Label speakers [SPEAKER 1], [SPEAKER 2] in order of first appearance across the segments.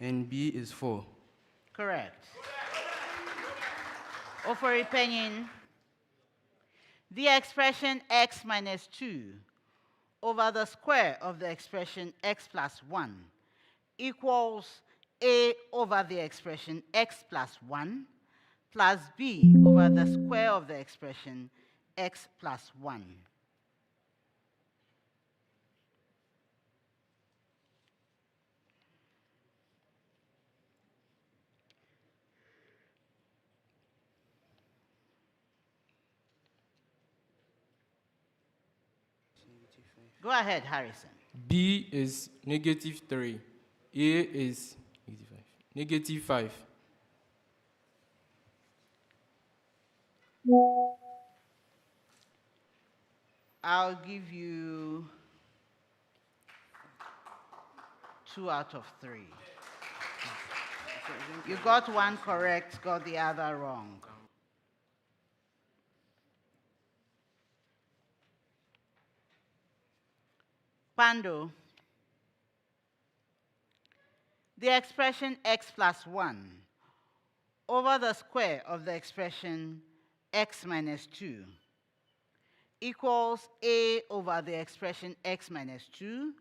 [SPEAKER 1] and B is 4.
[SPEAKER 2] Correct. OFORI PANIN, the expression x minus 2 over the square of the expression x plus 1 equals a over the expression x plus 1 plus b over the square of the expression x plus 1. Go ahead, Harrison.
[SPEAKER 1] B is -3. A is -5.
[SPEAKER 2] I'll give you 2 out of 3. You got one correct, got the other wrong. Pando, the expression x plus 1 over the square of the expression x minus 2 equals a over the expression x minus 2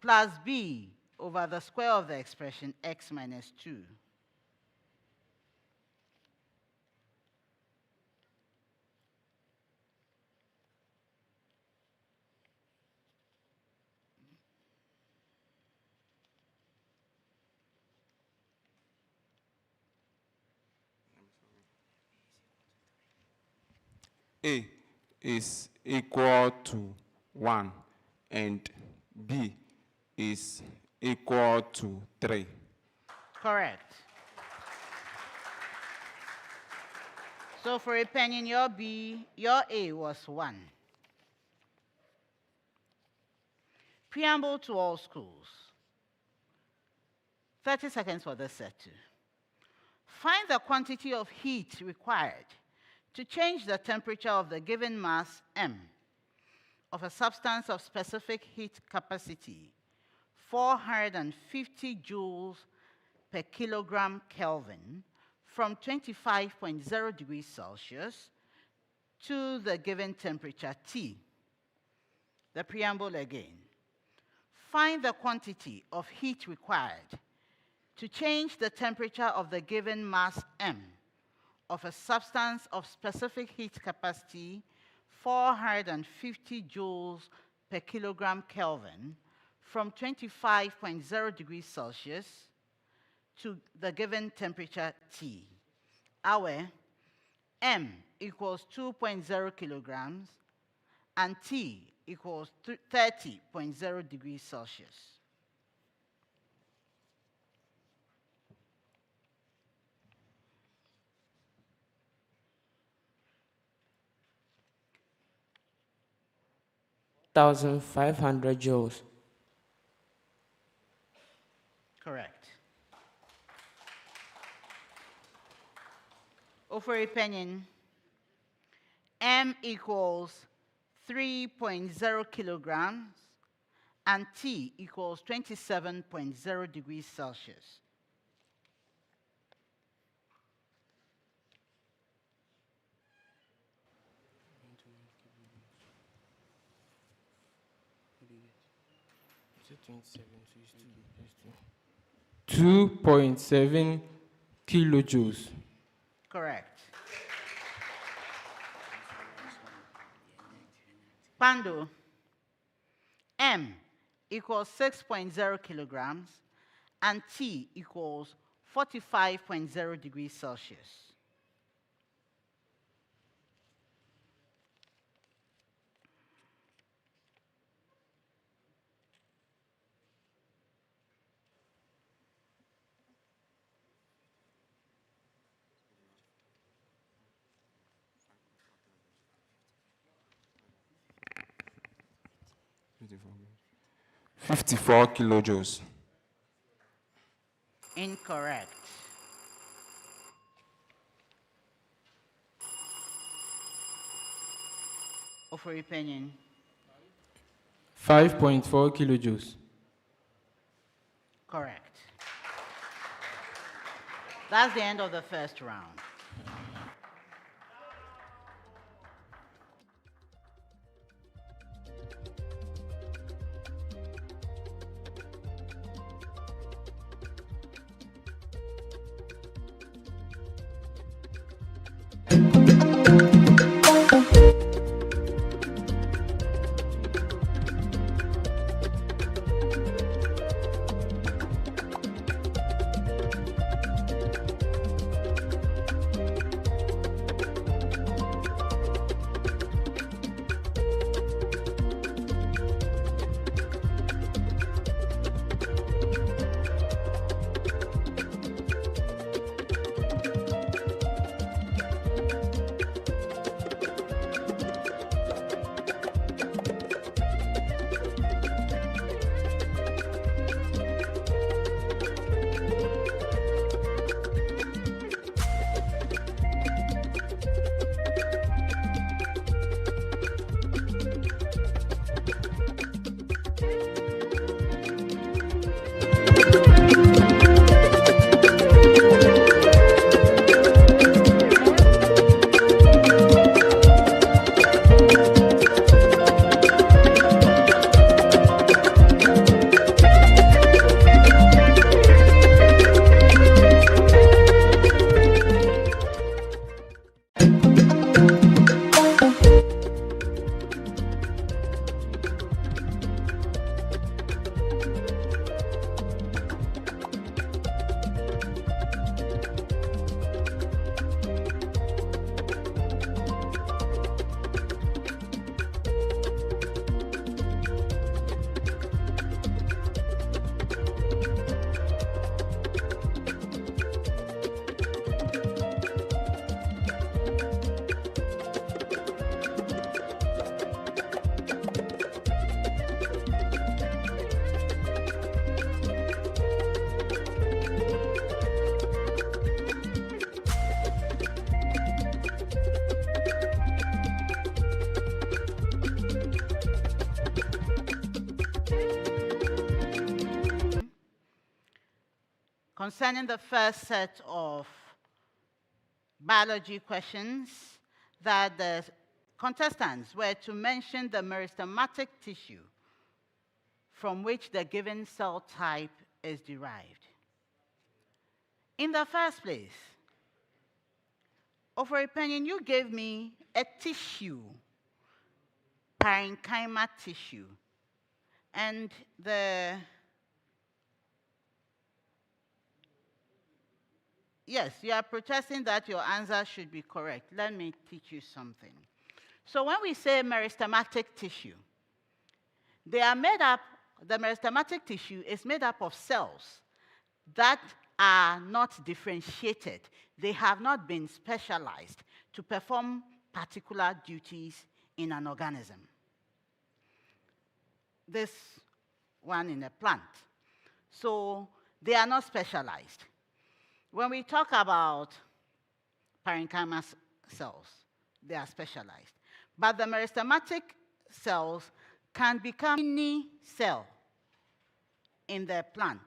[SPEAKER 2] plus b over the square of the expression x minus 2.
[SPEAKER 3] A is equal to 1 and B is equal to 3.
[SPEAKER 2] Correct. So for a penny, your A was 1. Preamble to all schools. 30 seconds for this set too. Find the quantity of heat required to change the temperature of the given mass M of a substance of specific heat capacity 450 joules per kilogram Kelvin from 25.0 degrees Celsius to the given temperature T. The preamble again. Find the quantity of heat required to change the temperature of the given mass M of a substance of specific heat capacity 450 joules per kilogram Kelvin from 25.0 degrees Celsius to the given temperature T. Our M equals 2.0 kilograms and T equals 30.0 degrees Celsius.
[SPEAKER 4] $1,500 joules.
[SPEAKER 2] Correct. OFORI PANIN, M equals 3.0 kilograms and T equals 27.0 degrees Celsius.
[SPEAKER 1] So 2.7 kilojoules.
[SPEAKER 2] Correct. Pando, M equals 6.0 kilograms and T equals 45.0 degrees Celsius.
[SPEAKER 3] $54 kilojoules.
[SPEAKER 2] Incorrect. OFORI PANIN,
[SPEAKER 1] 5.4 kilojoules.
[SPEAKER 2] correct. That's the end of the first round. Concerning the first set of biology questions, that the contestants were to mention the meristematic tissue from which the given cell type is derived. In the first place, OFORI Panin, you gave me a tissue, parenchyma tissue, and yes, you are protesting that your answer should be correct. Let me teach you something. So when we say meristematic tissue, they are made up, the meristematic tissue is made up of cells that are not differentiated. They have not been specialized to perform particular duties in an organism. This one in a plant. So they are not specialized. When we talk about parenchyma cells, they are specialized. But the meristematic cells can become any cell in the plant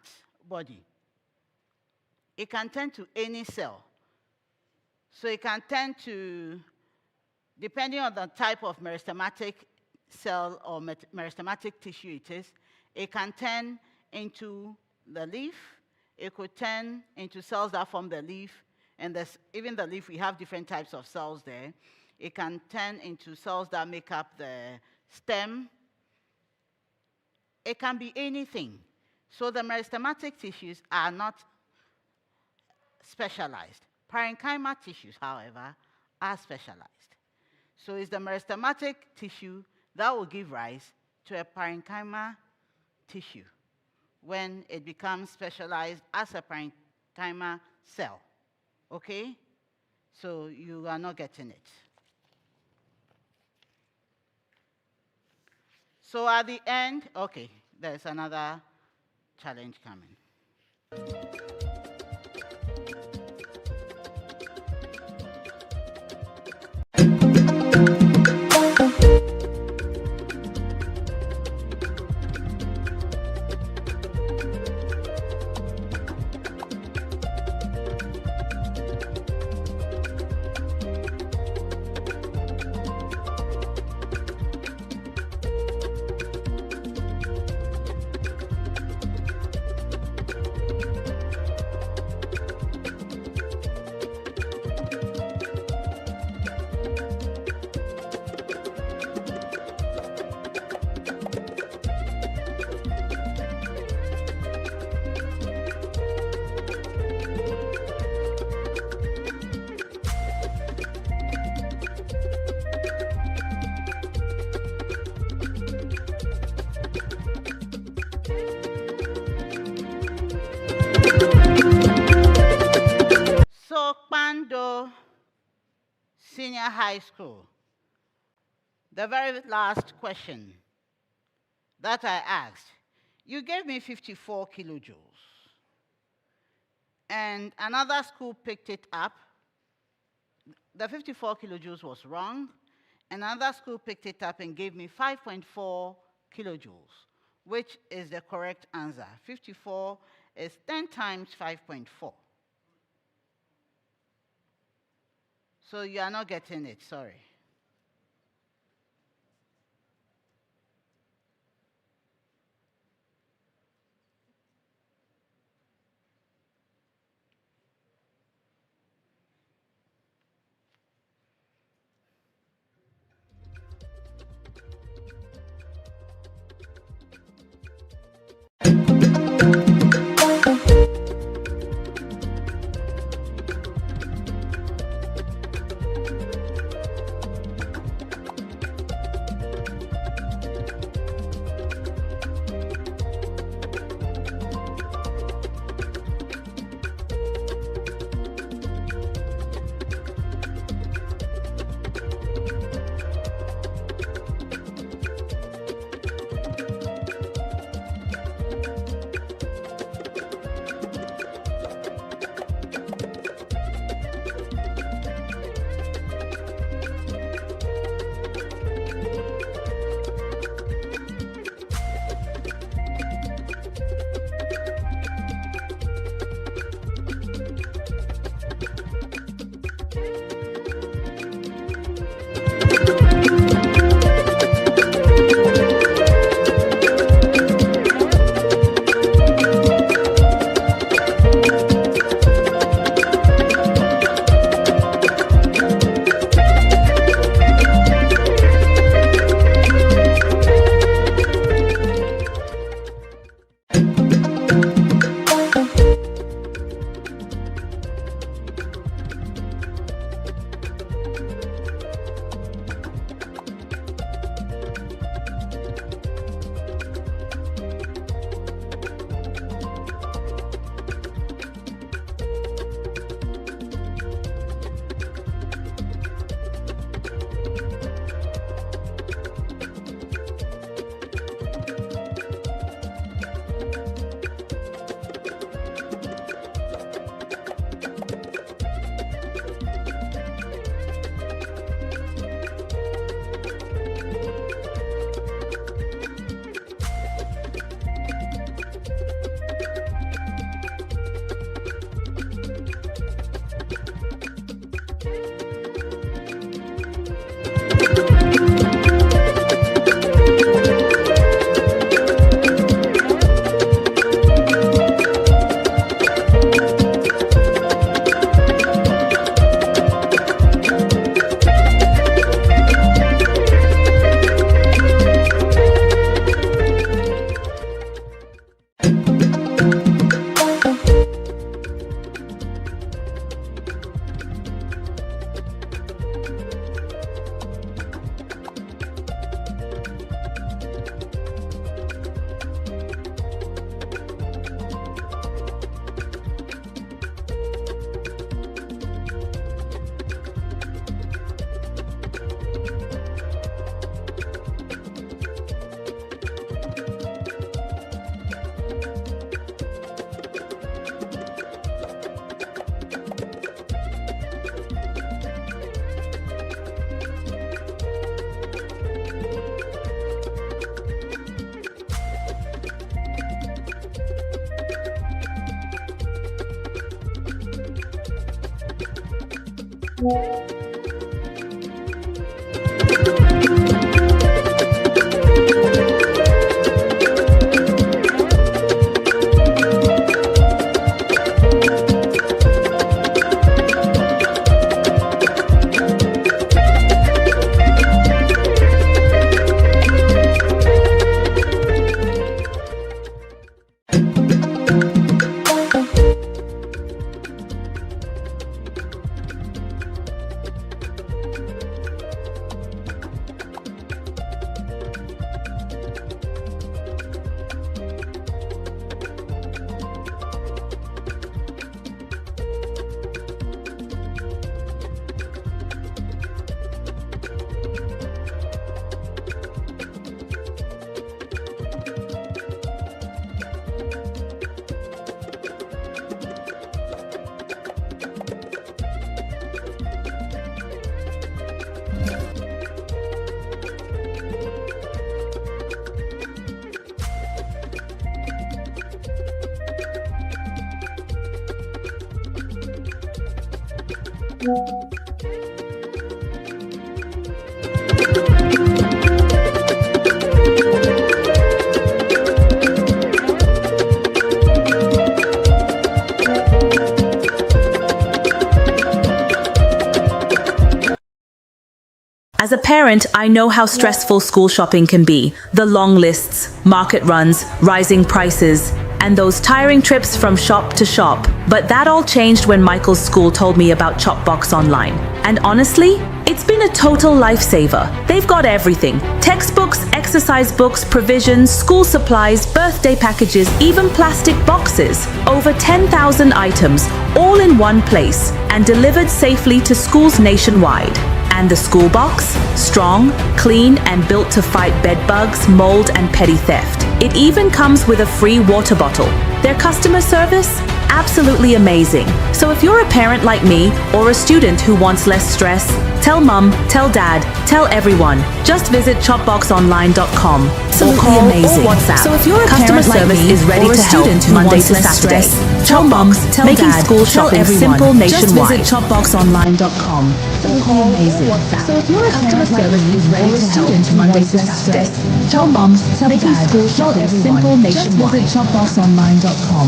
[SPEAKER 2] body. It can tend to any cell. So it can tend to, depending on the type of meristematic cell or meristematic tissue it is, it can turn into the leaf. It could turn into cells that form the leaf, and even the leaf, we have different types of cells there. It can turn into cells that make up the stem. It can be anything. So the meristematic tissues are not specialized. Parenchyma tissues, however, are specialized. So it's the meristematic tissue that will give rise to a parenchyma tissue when it becomes specialized as a parenchyma cell. Okay? So you are not getting it. So at the end, okay, there's another challenge coming. KPANDO Senior High School, the very last question that I asked, you gave me 54 kilojoules. And another school picked it up. The 54 kilojoules was wrong. Another school picked it up and gave me 5.4 kilojoules, which is the correct answer. 54 is 10 times 5.4. So you are not getting it, sorry.
[SPEAKER 5] As a parent, I know how stressful school shopping can be. The long lists, market runs, rising prices, and those tiring trips from shop to shop. But that all changed when Michael's school told me about Chopbox Online. And honestly, it's been a total lifesaver. They've got everything: textbooks, exercise books, provisions, school supplies, birthday packages, even plastic boxes. Over 10,000 items, all in one place, and delivered safely to schools nationwide. And the school box? Strong, clean, and built to fight bed bugs, mold, and petty theft. It even comes with a free water bottle. Their customer service? Absolutely amazing. So if you're a parent like me, or a student who wants less stress, tell mum, tell dad, tell everyone. Just visit shopboxonline.com. Absolutely amazing. WhatsApp. So if you're a customer service is ready to help Monday to Saturday. Chopbox, making school shopping simple nationwide. Just visit shopboxonline.com. Amazing. So if your customer service is ready to help Monday to Saturday, tell moms, tell dad, school shopping simple nationwide. Just visit shopboxonline.com.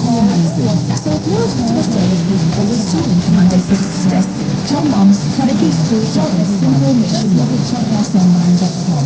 [SPEAKER 5] Amazing. So if your customer service is ready to help Monday to Saturday, tell moms, tell dad, school shopping simple nationwide. Shopboxonline.com.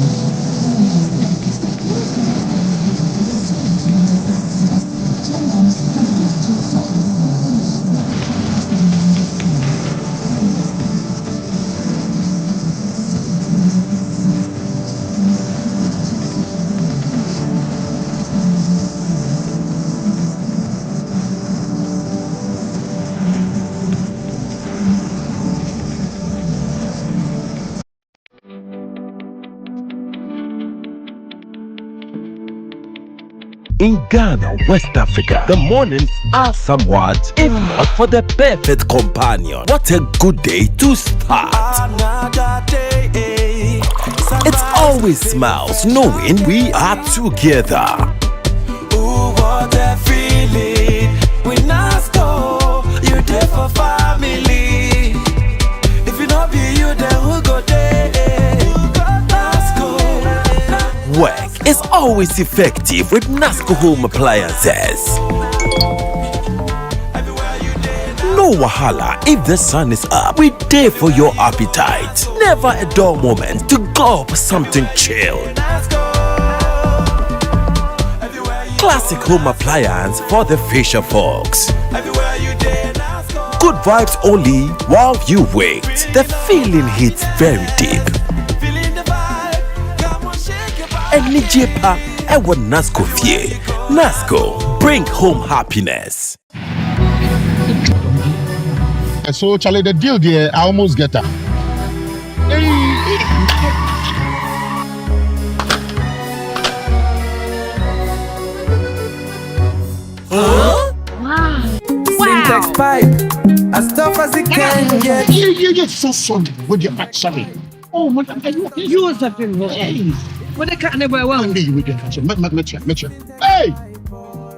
[SPEAKER 6] In Ghana, West Africa, the mornings are somewhat, if not for the perfect companion. What a good day to start. Another day. It's always smiles knowing we are together. Ooh, what a feeling. We not go, you're there for family. If you not be you, then who go there? Work is always effective with NASCO home appliances. No wahala if the sun is up. We there for your appetite. Never a dull moment to go for something chilled. Classic home appliance for the fisher folks. Good vibes only while you wait. The feeling hits very deep. Enijepa ewa NASCO fie. NASCO, bring home happiness.
[SPEAKER 7] So Charlie, the deal there, I almost get her.
[SPEAKER 8] Syntax pipe, as tough as it can get.
[SPEAKER 7] You get so sorry with your back, sorry. Oh, my God, you was that thing.
[SPEAKER 8] What the cat never won.
[SPEAKER 7] Hey!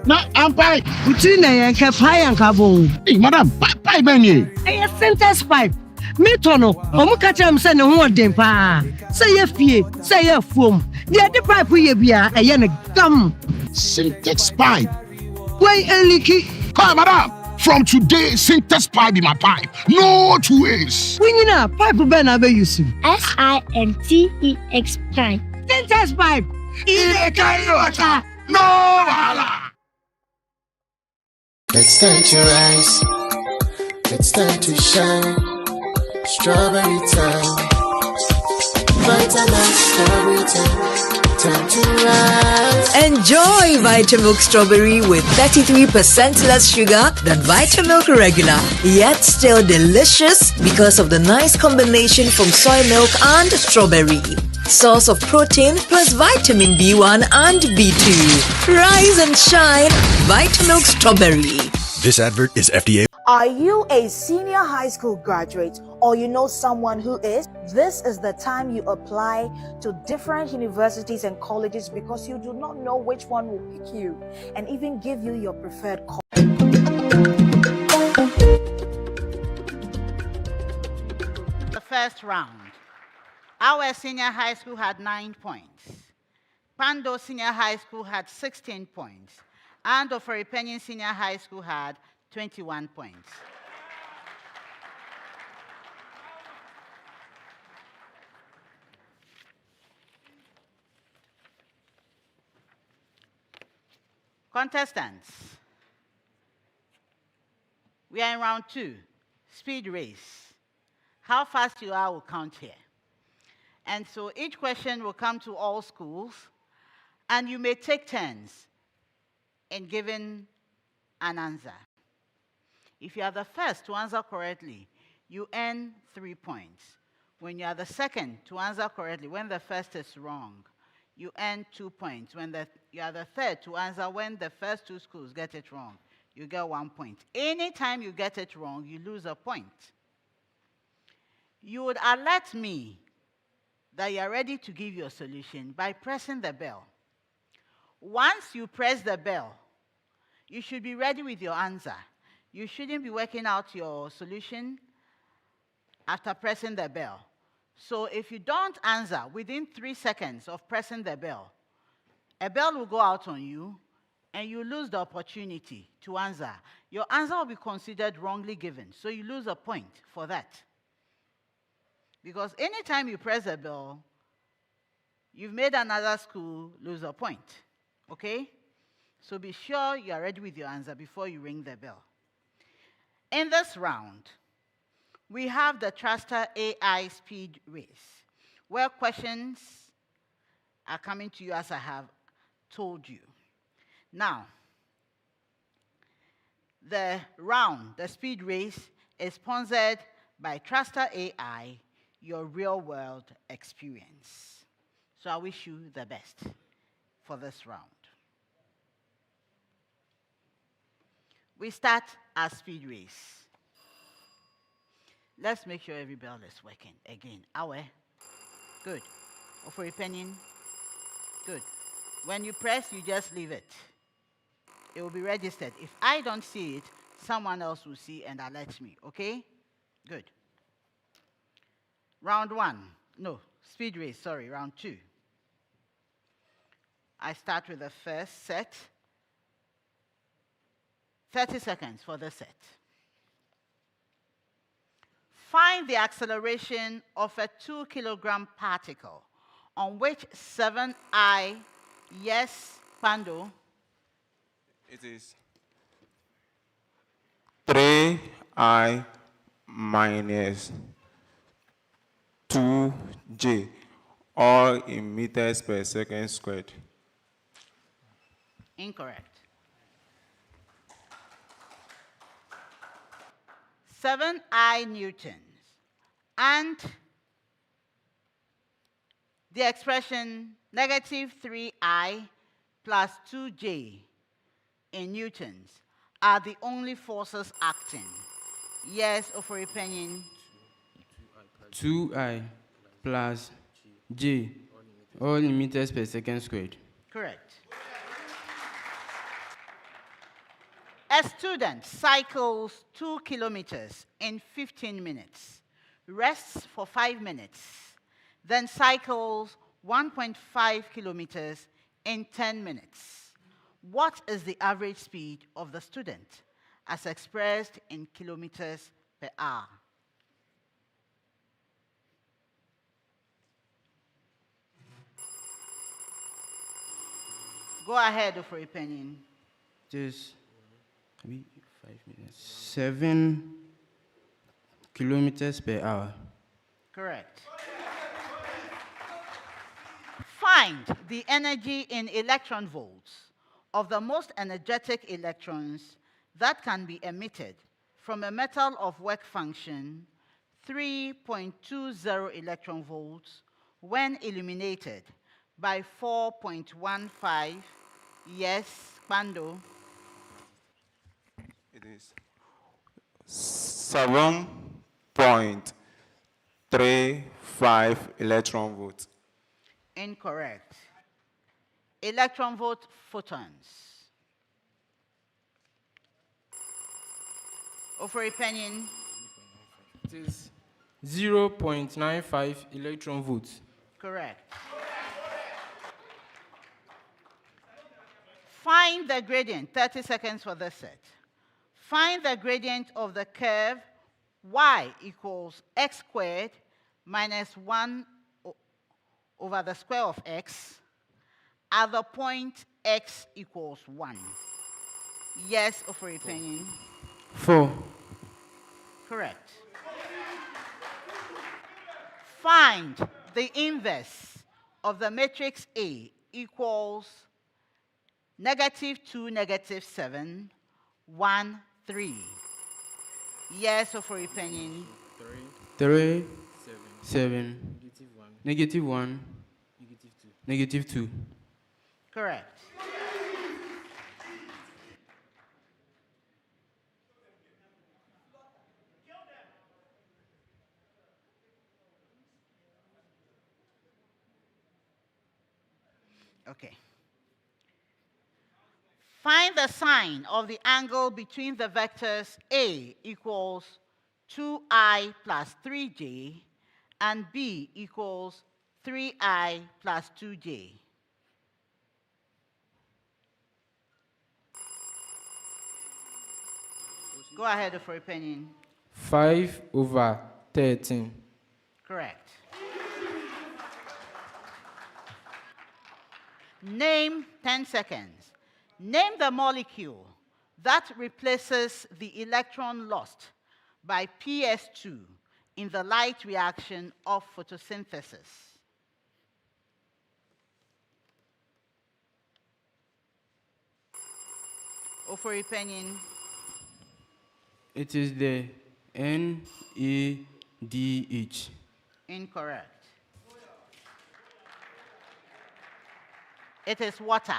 [SPEAKER 7] Now I'm pipe.
[SPEAKER 8] Utina and Kafai and Cabo.
[SPEAKER 7] Hey, madam, pipe, Benny.
[SPEAKER 8] A syntax pipe. Metono, Omukacham send a one dempa. Say a fee, say a foam. The other pipe we be a yana gum.
[SPEAKER 7] Syntax pipe.
[SPEAKER 8] Why a leaky?
[SPEAKER 7] Come, madam. From today, syntax pipe in my pipe. No 2 ways.
[SPEAKER 8] When you know, pipe Ben Abe Yusu.
[SPEAKER 9] SINTEX pipe.
[SPEAKER 8] Syntax pipe.
[SPEAKER 7] No, hala.
[SPEAKER 10] It's time to rise. It's time to shine. Strawberry time. Vitamin strawberry time. Time to rise.
[SPEAKER 11] Enjoy Vitamilk Strawberry with 33% less sugar than Vitamilk Regular, yet still delicious because of the nice combination from soy milk and strawberry. Source of protein plus vitamin B1 and B2. Rise and shine, Vitamilk Strawberry.
[SPEAKER 12] This advert is FDA.
[SPEAKER 13] Are you a senior high school graduate or you know someone who is? This is the time you apply to different universities and colleges because you do not know which one will pick you and even give you your preferred course.
[SPEAKER 2] round, our senior high school had 9 points. Pando Senior High School had 16 points. And OFORI Panin Senior High School had 21 points. Contestants, we are in round 2, speed race. How fast you are will count here. And so each question will come to all schools, and you may take turns in giving an answer. If you are the first to answer correctly, you earn 3 points. When you are the second to answer correctly, when the first is wrong, you earn 2 points. When you are the third to answer when the first 2 schools get it wrong, you get 1 point. Anytime you get it wrong, you lose a point. You would alert me that you are ready to give your solution by pressing the bell. Once you press the bell, you should be ready with your answer. You shouldn't be working out your solution after pressing the bell. So if you don't answer within 3 seconds of pressing the bell, a bell will go out on you and you lose the opportunity to answer. Your answer will be considered wrongly given, so you lose a point for that. Because anytime you press a bell, you've made another school lose a point, okay? So be sure you are ready with your answer before you ring the bell. In this round, we have the Truster AI speed race, where questions are coming to you as I have told you. Now, the round, the speed race, is sponsored by Truster AI, your real-world experience. So I wish you the best for this round. We start our speed race. Let's make sure every bell is working. Again, our. Good. OFORI Panin. Good. When you press, you just leave it. It will be registered. If I don't see it, someone else will see and alert me, okay? Good. Round 1. No, speed race, sorry, round 2. I start with the first set. 30 seconds for the set. Find the acceleration of a 2-kilogram particle on which 7I, yes, Pando.
[SPEAKER 3] It is 3I minus 2J, all in meters per second squared.
[SPEAKER 2] Incorrect. 7I newtons. And the expression negative 3I plus 2J in newtons are the only forces acting. Yes, OFORI Panin.
[SPEAKER 1] 2I plus J, all in meters per second squared.
[SPEAKER 2] Correct. A student cycles 2 kilometers in 15 minutes, rests for 5 minutes, then cycles 1.5 kilometers in 10 minutes. What is the average speed of the student as expressed in kilometers per hour? Go ahead, OFORI Panin.
[SPEAKER 1] Just 5 minutes. 7 kilometers per hour.
[SPEAKER 2] Correct. Find the energy in electron volts of the most energetic electrons that can be emitted from a metal of work function 3.20 electron volts when illuminated by 4.15, yes, Pando.
[SPEAKER 3] It is 7.35 electron volts.
[SPEAKER 2] Incorrect. Electron volt photons. OFORI Panin.
[SPEAKER 1] It is 0.95 electron volts.
[SPEAKER 2] Correct. Find the gradient, 30 seconds for this set. Find the gradient of the curve y equals x squared minus 1 over the square of x at the point x equals 1. Yes, OFORI PANIN.
[SPEAKER 1] 4.
[SPEAKER 2] Correct. Find the inverse of the matrix A equals -2, -7, 1, 3. Yes, OFORI PANIN.
[SPEAKER 1] 3, 7, -1, -2.
[SPEAKER 2] Correct. Okay. Find the sine of the angle between the vectors A equals 2i plus 3j and B equals 3i plus 2j. Go ahead, OFORI PANIN.
[SPEAKER 1] 5/13.
[SPEAKER 2] Correct. Name, 10 seconds. Name the molecule that replaces the electron lost by PS2 in the light reaction of photosynthesis. OFORI PANIN.
[SPEAKER 1] It is the NADH.
[SPEAKER 2] Incorrect. It is water.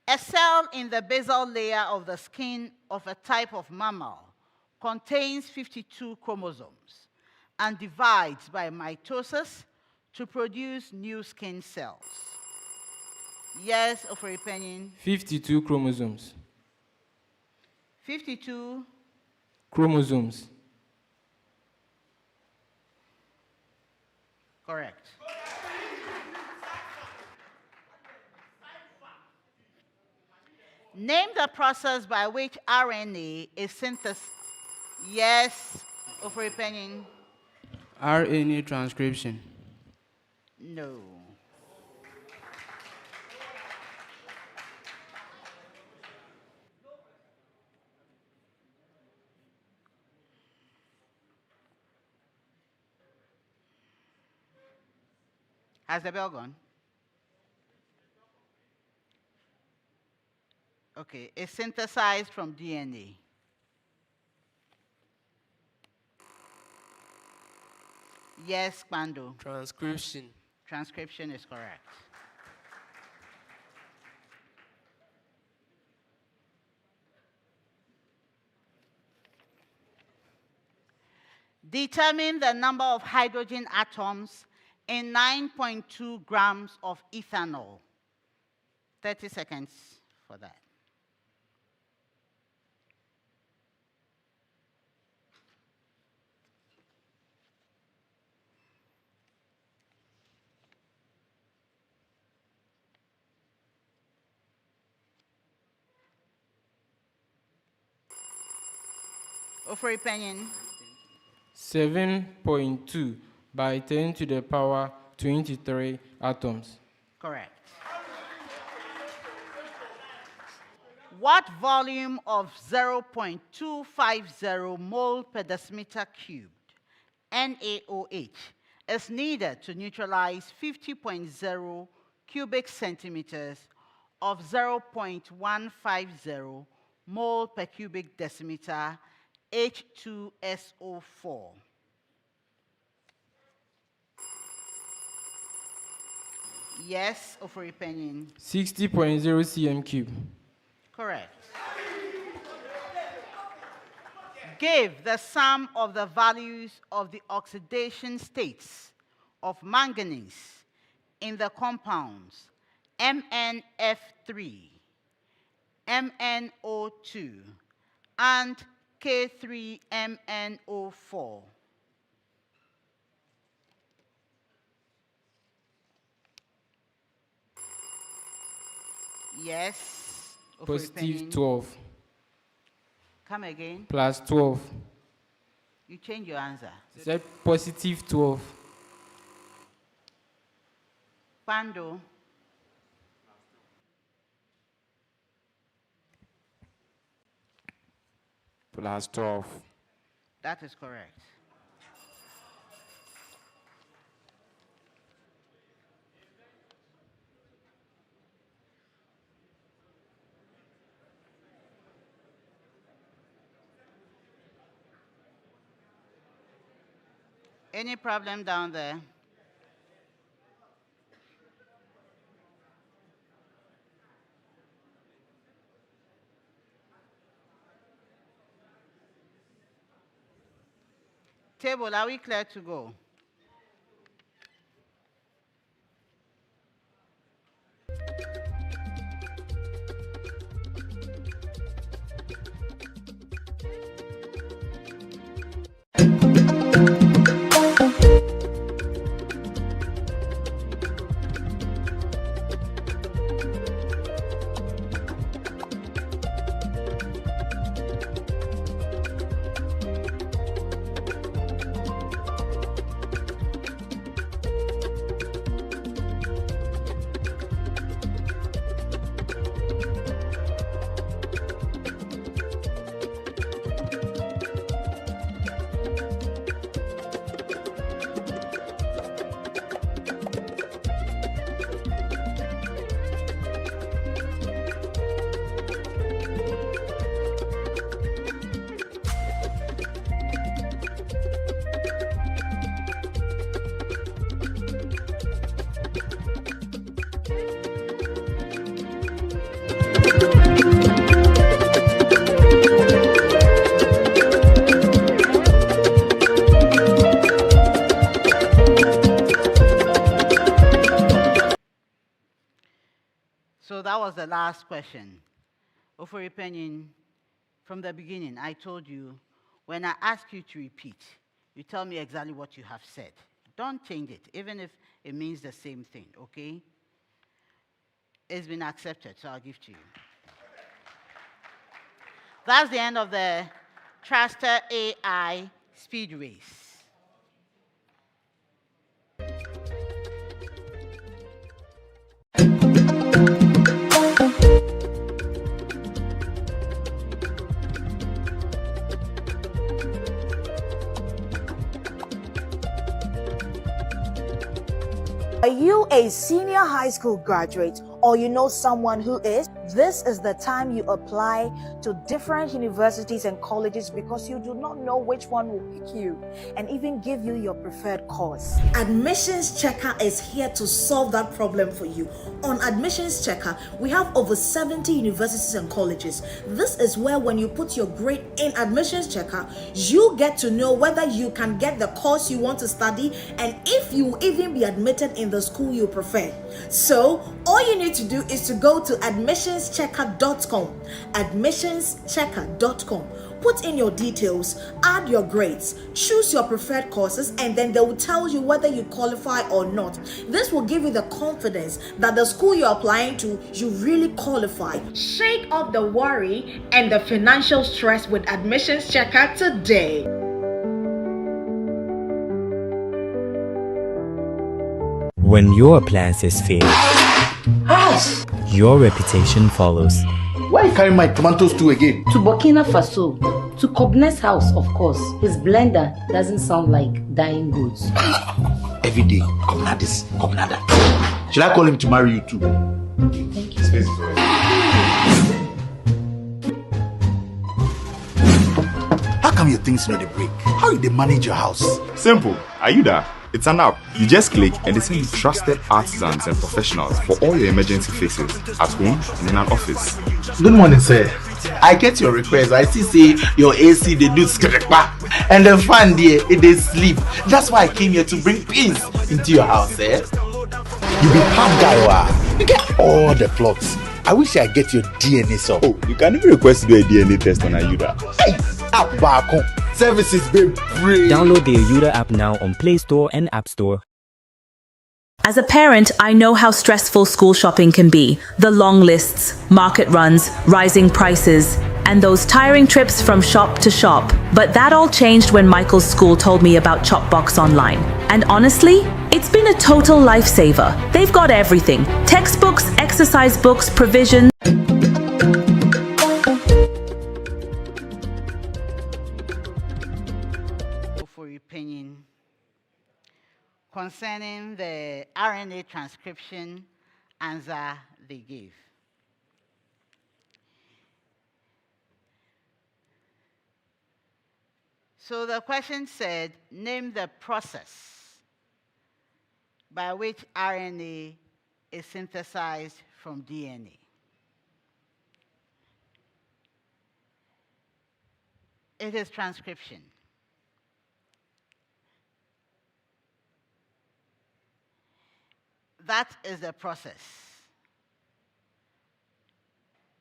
[SPEAKER 2] A cell in the basal layer of the skin of a type of mammal contains 52 chromosomes and divides by mitosis to produce new skin cells. Yes, OFORI PANIN.
[SPEAKER 1] 52 chromosomes.
[SPEAKER 2] 52.
[SPEAKER 1] Chromosomes.
[SPEAKER 2] Correct. Name the process by which RNA is synthesized. Yes, OFORI PANIN.
[SPEAKER 1] RNA transcription.
[SPEAKER 2] No. Has the bell gone? Okay, it's synthesized from DNA. Yes, KPANDO.
[SPEAKER 9] Transcription.
[SPEAKER 2] Transcription is correct. Determine the number of hydrogen atoms in 9.2 grams of ethanol. 30 seconds for that. OFORI PANIN.
[SPEAKER 1] 7.2 by 10 to the power 23 atoms.
[SPEAKER 2] Correct. What volume of 0.250 mole per decimeter cubed, NaOH, is needed to neutralize 50.0 cubic centimeters of 0.150 mole per cubic decimeter H2SO4? Yes, OFORI PANIN.
[SPEAKER 1] 60.0 cm cube.
[SPEAKER 2] Correct. Give the sum of the values of the oxidation states of manganese in the compounds MnF3, MnO2, and K3MnO4. Yes.
[SPEAKER 1] Positive 12.
[SPEAKER 2] Come again.
[SPEAKER 1] Plus 12.
[SPEAKER 2] You change your answer.
[SPEAKER 1] I said positive 12.
[SPEAKER 2] Pando.
[SPEAKER 3] Plus 12.
[SPEAKER 2] That is correct. Any problem down there? Table, are we clear to go? So that was the last question. OFORI Panin, from the beginning, I told you, when I ask you to repeat, you tell me exactly what you have said. Don't change it, even if it means the same thing, okay? It's been accepted, so I'll give to you. That's the end of the Truster AI speed race.
[SPEAKER 13] Are you a senior high school graduate or you know someone who is? This is the time you apply to different universities and colleges because you do not know which one will pick you and even give you your preferred course. Admissions Checker is here to solve that problem for you. On Admissions Checker, we have over 70 universities and colleges. This is where when you put your grade in Admissions Checker, you get to know whether you can get the course you want to study and if you will even be admitted in the school you prefer. So all you need to do is to go to admissionschecker.com. admissionschecker.com. Put in your details, add your grades, choose your preferred courses, and then they will tell you whether you qualify or not. This will give you the confidence that the school you're applying to, you really qualify. Shake off the worry and the financial stress with Admissions Checker today.
[SPEAKER 9] When your appliances fail, your reputation follows.
[SPEAKER 7] Why you carry my tomatoes too again?
[SPEAKER 14] To Burkina Faso, to Kobne's house, of course. His blender doesn't sound like dying goods.
[SPEAKER 7] Every day, Kobna this, Kobna that. Should I call him to marry you too?
[SPEAKER 14] Thank you.
[SPEAKER 7] How come your things know they break? How you they manage your house?
[SPEAKER 3] Simple. Are you there? It's an app. You just click and they send you trusted artisans and professionals for all your emergency fixes at home and in an office.
[SPEAKER 7] Good morning, sir. I get your request. I see say your AC they do skrekpa and the fan there they sleep. That's why I came here to bring peace into your house, eh? You be palm guy, wow. You get all the plots. I wish I get your DNA so.
[SPEAKER 3] Oh, you can even request to do a DNA test on Ayuda.
[SPEAKER 7] Hey, app back. Services be free.
[SPEAKER 9] Download the Ayuda app now on Play Store and App Store.
[SPEAKER 5] As a parent, I know how stressful school shopping can be. The long lists, market runs, rising prices, and those tiring trips from shop to shop. But that all changed when Michael's school told me about Chopbox Online. And honestly, it's been a total lifesaver. They've got everything: textbooks, exercise books, provisions.
[SPEAKER 2] OFORI Panin concerning the RNA transcription answer they gave. So the question said, name the process by which RNA is synthesized from DNA. It is transcription. That is the process.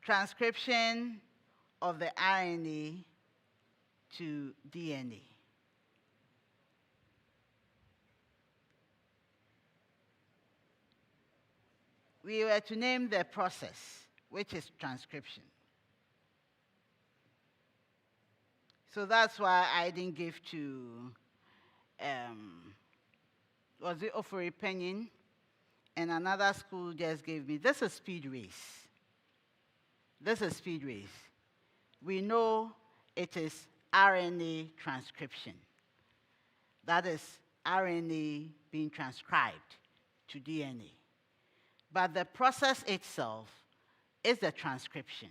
[SPEAKER 2] Transcription of the RNA to DNA. We were to name the process, which is transcription. So that's why I didn't give to, was it OFORI Panin? And another school just gave me, this is speed race. This is speed race. We know it is RNA transcription. That is RNA being transcribed to DNA. But the process itself is the transcription,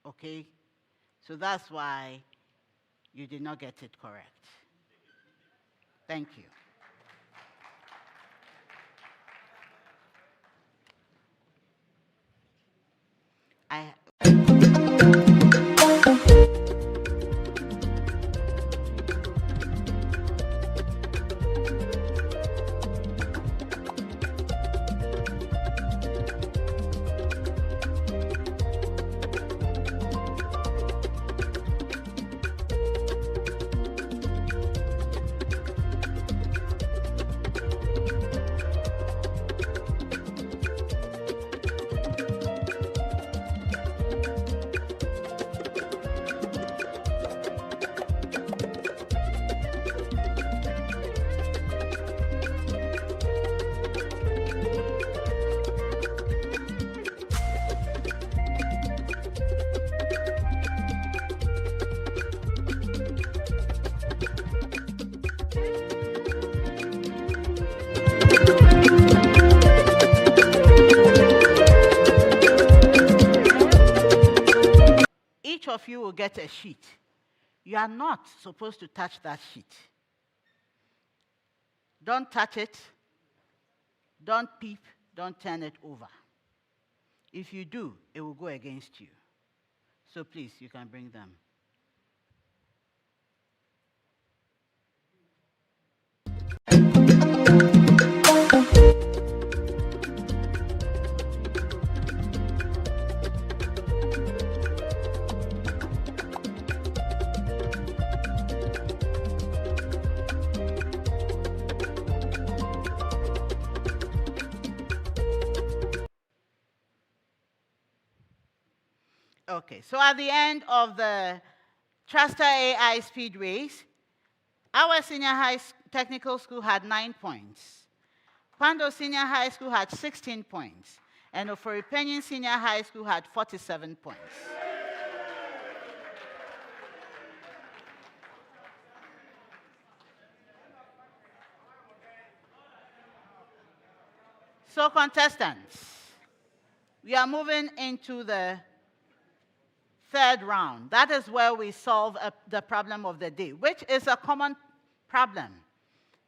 [SPEAKER 2] okay? So that's why you did not get it correct. Thank you. Each of you will get a sheet. You are not supposed to touch that sheet. Don't touch it. Don't peep. Don't turn it over. If you do, it will go against you. So please, you can bring them. Okay, so at the end of the Trustor AI speed race, our senior high technical school had 9 points. PANDO Senior High School had 16 points. And OFORI Panin Senior High School had 47 points. So contestants, we are moving into the third round. That is where we solve the problem of the day, which is a common problem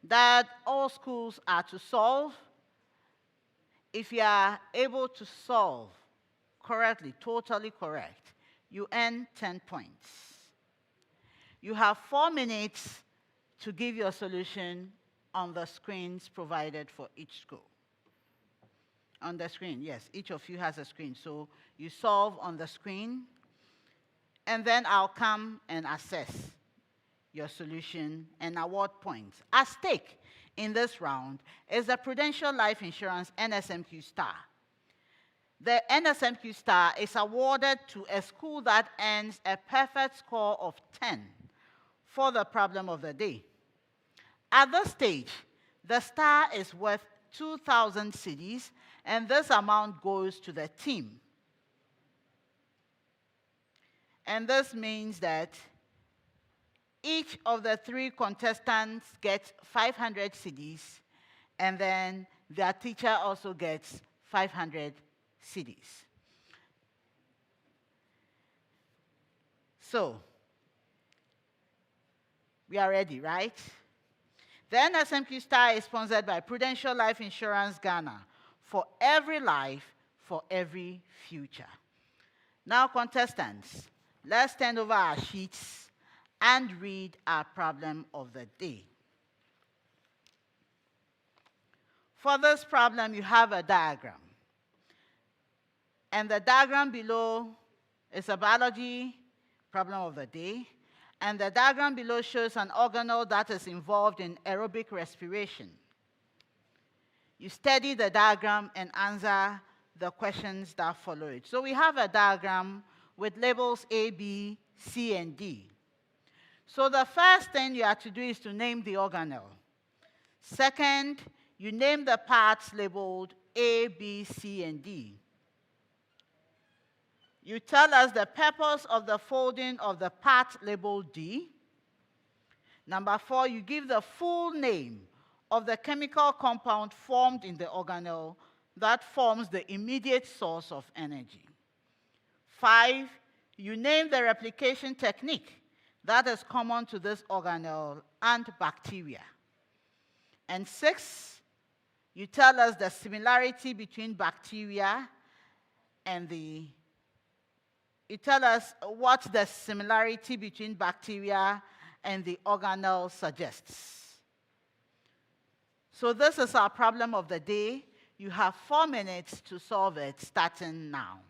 [SPEAKER 2] that all schools are to solve. If you are able to solve correctly, totally correct, you earn 10 points. You have 4 minutes to give your solution on the screens provided for each school. On the screen, yes, each of you has a screen. So you solve on the screen, and then I'll come and assess your solution and award points. At stake in this round is the Prudential Life Insurance NSMQ Star. The NSMQ Star is awarded to a school that earns a perfect score of 10 for the problem of the day. At this stage, the star is worth 2,000 cedis, and this amount goes to the team. And this means that each of the 3 contestants gets 500 cedis, and then their teacher also gets 500 cedis. So, we are ready, right? The NSMQ Star is sponsored by Prudential Life Insurance Ghana for every life, for every future. Now, contestants, let's turn over our sheets and read our problem of the day. For this problem, you have a diagram. And the diagram below is a biology problem of the day. And the diagram below shows an organelle that is involved in aerobic respiration. You study the diagram and answer the questions that follow it. So we have a diagram with labels A, B, C, and D. So the first thing you have to do is to name the organelle. Second, you name the parts labeled A, B, C, and D. You tell us the purpose of the folding of the part labeled D. Number 4, you give the full name of the chemical compound formed in the organelle that forms the immediate source of energy. 5, you name the replication technique that is common to this organelle and bacteria. And 6, you tell us the similarity between bacteria and you tell us what the similarity between bacteria and the organelle suggests. So this is our problem of the day. You have 4 minutes to solve it, starting now.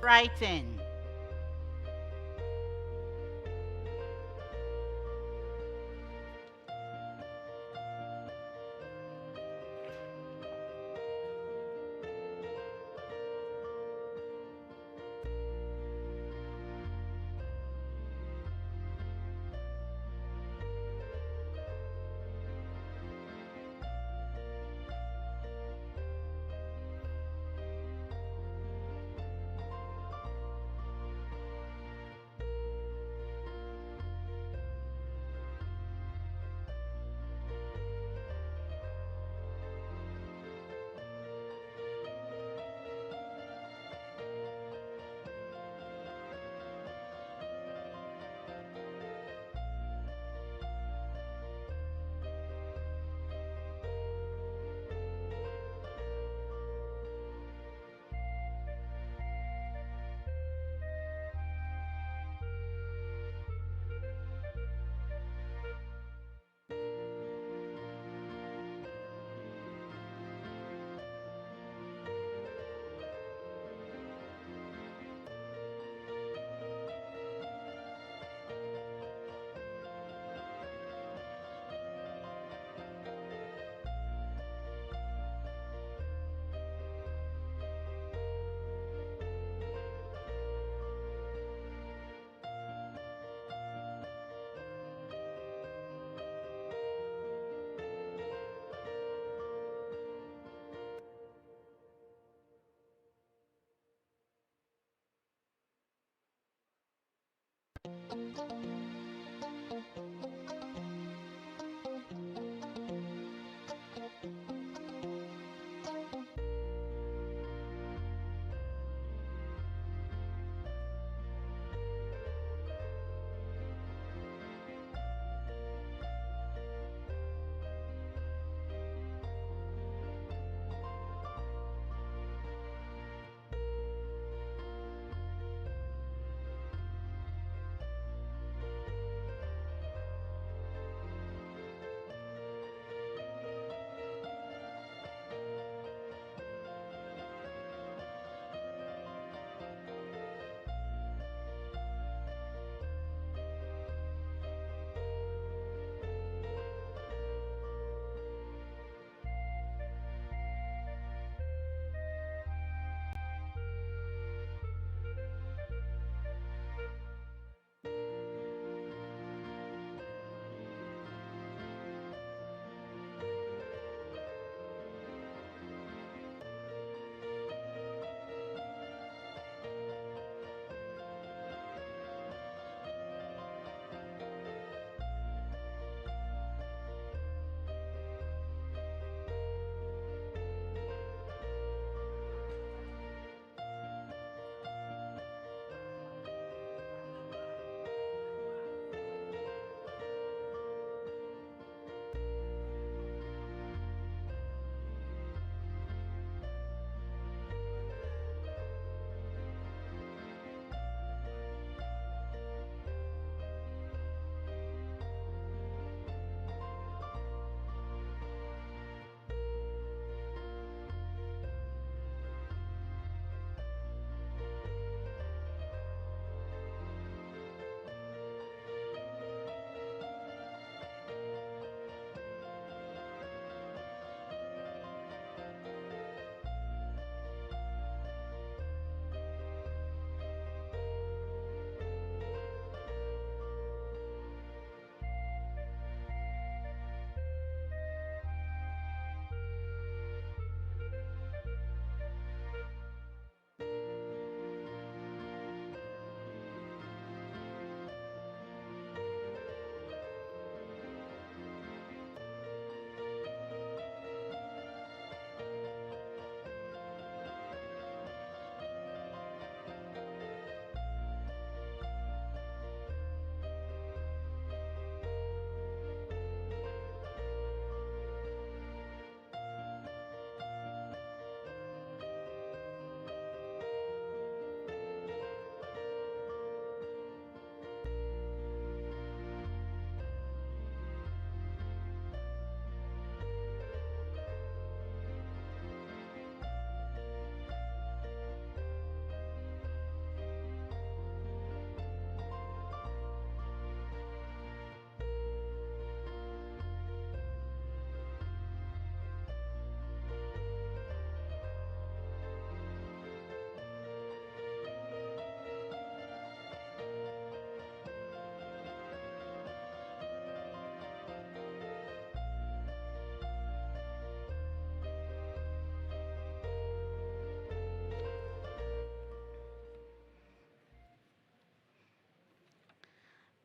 [SPEAKER 2] Writing.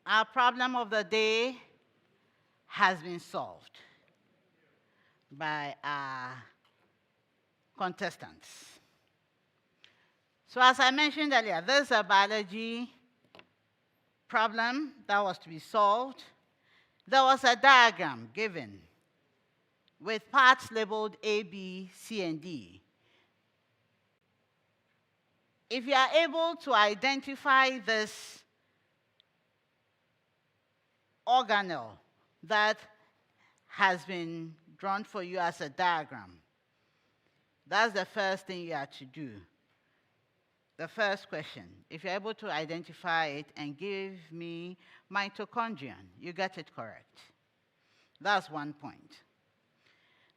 [SPEAKER 2] Our problem of the day has been solved by our contestants. So as I mentioned earlier, there's a biology problem that was to be solved. There was a diagram given with parts labeled A, B, C, and D. If you are able to identify this organelle that has been drawn for you as a diagram, that's the first thing you have to do. The first question, if you're able to identify it and give me mitochondrion, you get it correct. That's 1 point.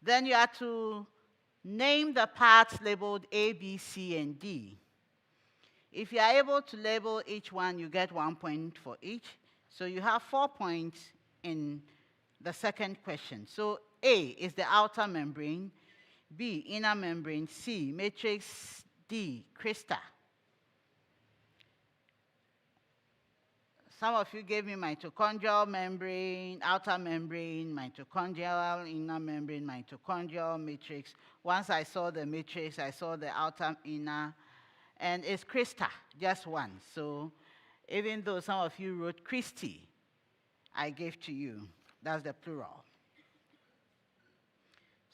[SPEAKER 2] Then you have to name the parts labeled A, B, C, and D. If you are able to label each one, you get 1 point for each. So you have 4 points in the second question. So A is the outer membrane, B, inner membrane, C, matrix, D, crystal. Some of you gave me mitochondrial membrane, outer membrane, mitochondrial, inner membrane, mitochondrial matrix. Once I saw the matrix, I saw the outer, inner, and it's crystal, just one. So even though some of you wrote Christi, I gave to you. That's the plural.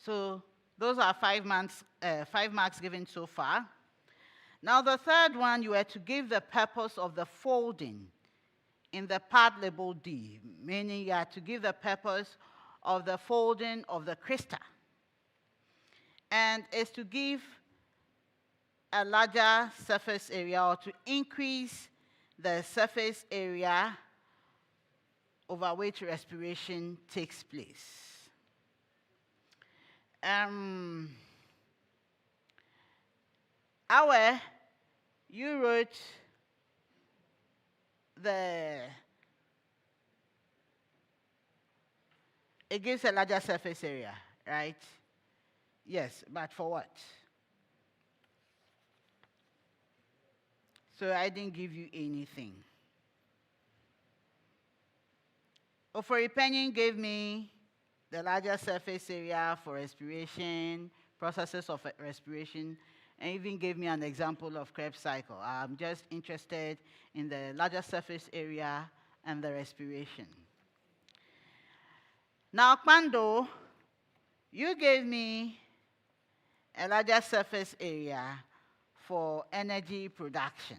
[SPEAKER 2] So those are 5 marks given so far. Now the third one, you were to give the purpose of the folding in the part labeled D, meaning you have to give the purpose of the folding of the crystal. And it's to give a larger surface area or to increase the surface area over which respiration takes place. You wrote it gives a larger surface area, right? Yes, but for what? So I didn't give you anything. OFORI Panin gave me the larger surface area for respiration, processes of respiration, and even gave me an example of Krebs cycle. I'm just interested in the larger surface area and the respiration. Now, KPANDO, you gave me a larger surface area for energy production.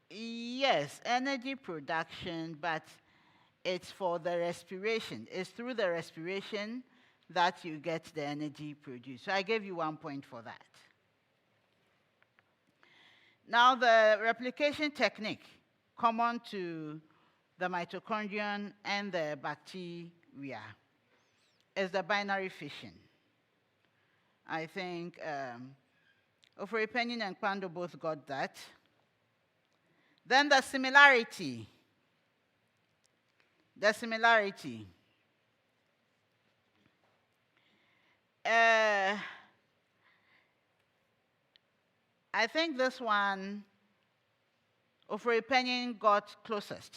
[SPEAKER 2] Yes, energy production, but it's for the respiration. It's through the respiration that you get the energy produced. So I gave you 1 point for that. Now the replication technique common to the mitochondrion and the bacteria is the binary fission. I think OFORI Panin and KPANDO both got that. Then the similarity. The similarity. I think this one, OFORI Panin got closest.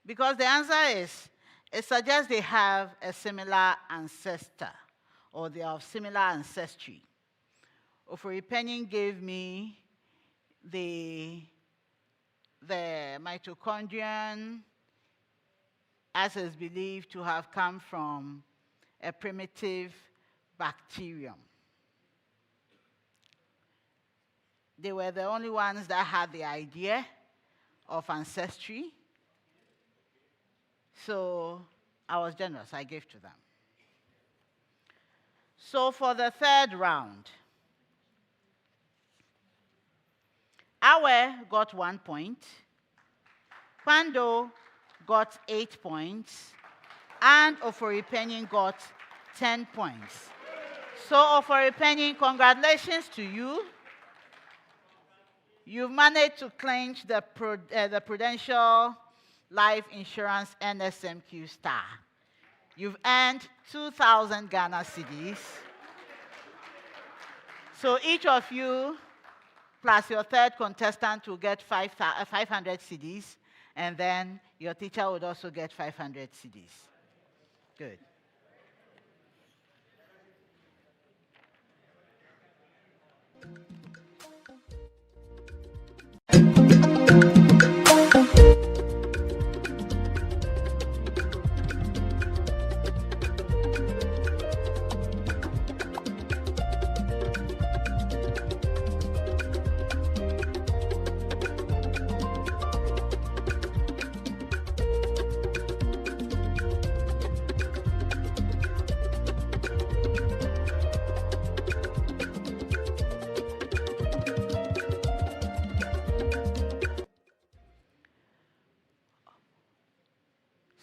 [SPEAKER 2] Because the answer is, it suggests they have a similar ancestor, or they are of similar ancestry. OFORI Panin gave me the mitochondrion, as is believed to have come from a primitive bacterium. They were the only ones that had the idea of ancestry. So I was generous, I gave to them. So for the third round, Awe got 1 point, KPANDO got 8 points, and OFORI Panin got 10 points. So OFORI Panin, congratulations to you. You've managed to clinch the Prudential Life Insurance NSMQ star. You've earned 2,000 Ghana cedis. So each of you plus your third contestant will get 500 cedis, and then your teacher would also get 500 cedis. Good.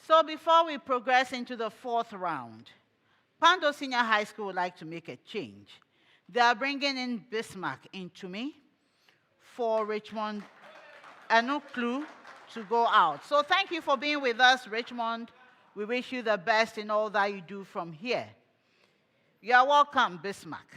[SPEAKER 2] So before we progress into the fourth round, Pando Senior High School would like to make a change. They are bringing in Bismarck into me for Richmond Anuklu to go out. So thank you for being with us, Richmond. We wish you the best in all that you do from here. You are welcome, Bismarck.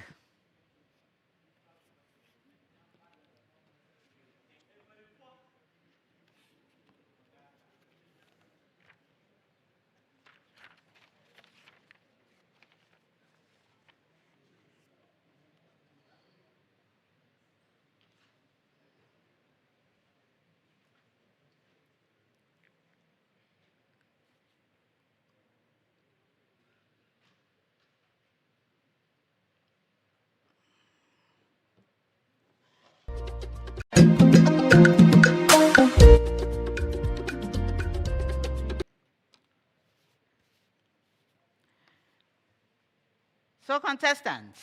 [SPEAKER 2] So contestants,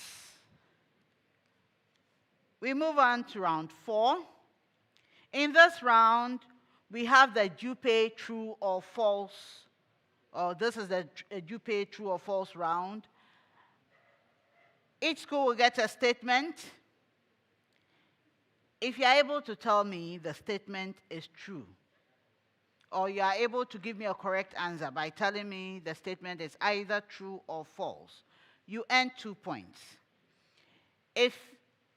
[SPEAKER 2] we move on to round 4. In this round, we have the Jupe true or false, or this is the Jupe true or false round. Each school will get a statement. If you are able to tell me the statement is true, or you are able to give me a correct answer by telling me the statement is either true or false, you earn 2 points. If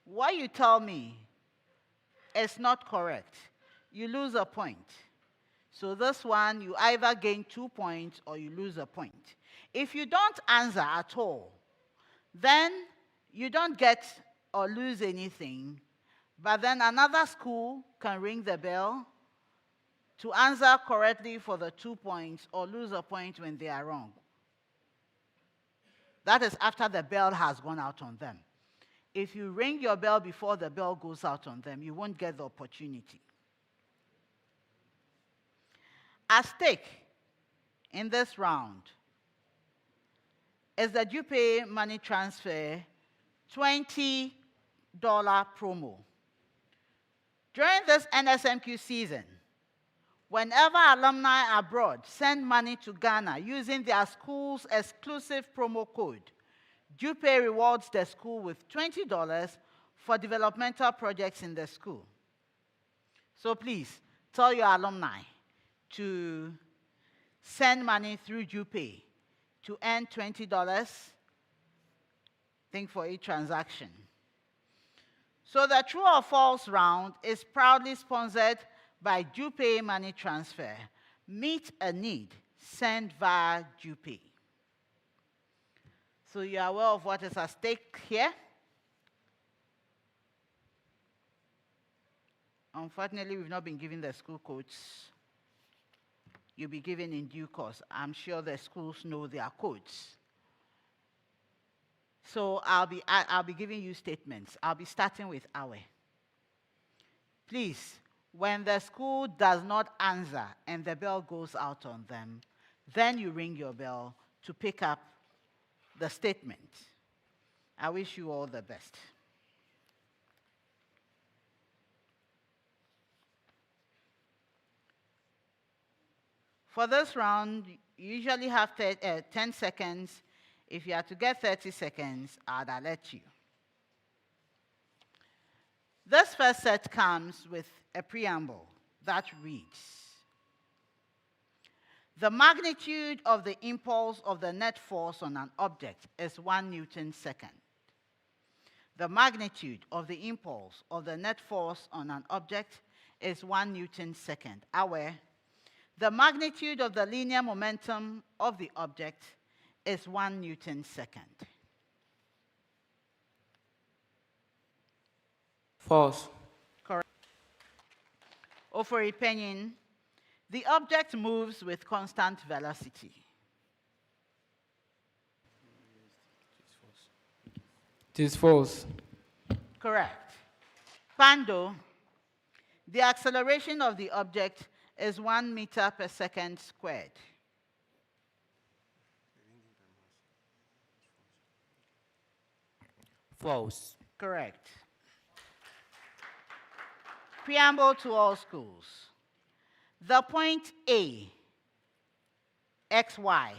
[SPEAKER 2] what you tell me is not correct, you lose a point. So this one, you either gain 2 points or you lose a point. If you don't answer at all, then you don't get or lose anything, but then another school can ring the bell to answer correctly for the 2 points or lose a point when they are wrong. That is after the bell has gone out on them. If you ring your bell before the bell goes out on them, you won't get the opportunity. At stake in this round is the Jupe money transfer $20 promo. During this NSMQ season, whenever alumni abroad send money to Ghana using their school's exclusive promo code, Jupe rewards the school with $20 for developmental projects in the school. So please, tell your alumni to send money through Jupe to earn $20, for each transaction. So the true or false round is proudly sponsored by Jupe Money Transfer. Meet a need, send via Jupe. So you are aware of what is at stake here. Unfortunately, we've not been given the school codes. You'll be given in due course. I'm sure the schools know their codes. So I'll be giving you statements. I'll be starting with Awe. Please, when the school does not answer and the bell goes out on them, then you ring your bell to pick up the statement. I wish you all the best. For this round, you usually have 10 seconds. If you are to get 30 seconds, I'll let you. This first set comes with a preamble that reads, the magnitude of the impulse of the net force on an object is 1 Newton second. The magnitude of the impulse of the net force on an object is 1 Newton second. Where the magnitude of the linear momentum of the object is 1 Newton second.
[SPEAKER 4] False.
[SPEAKER 2] Correct. OFORI PANIN, the object moves with constant velocity.
[SPEAKER 1] It is false.
[SPEAKER 2] Correct. PANDO, the acceleration of the object is 1 meter per second squared.
[SPEAKER 9] False.
[SPEAKER 2] Correct. Preamble to all schools. The point A, xy,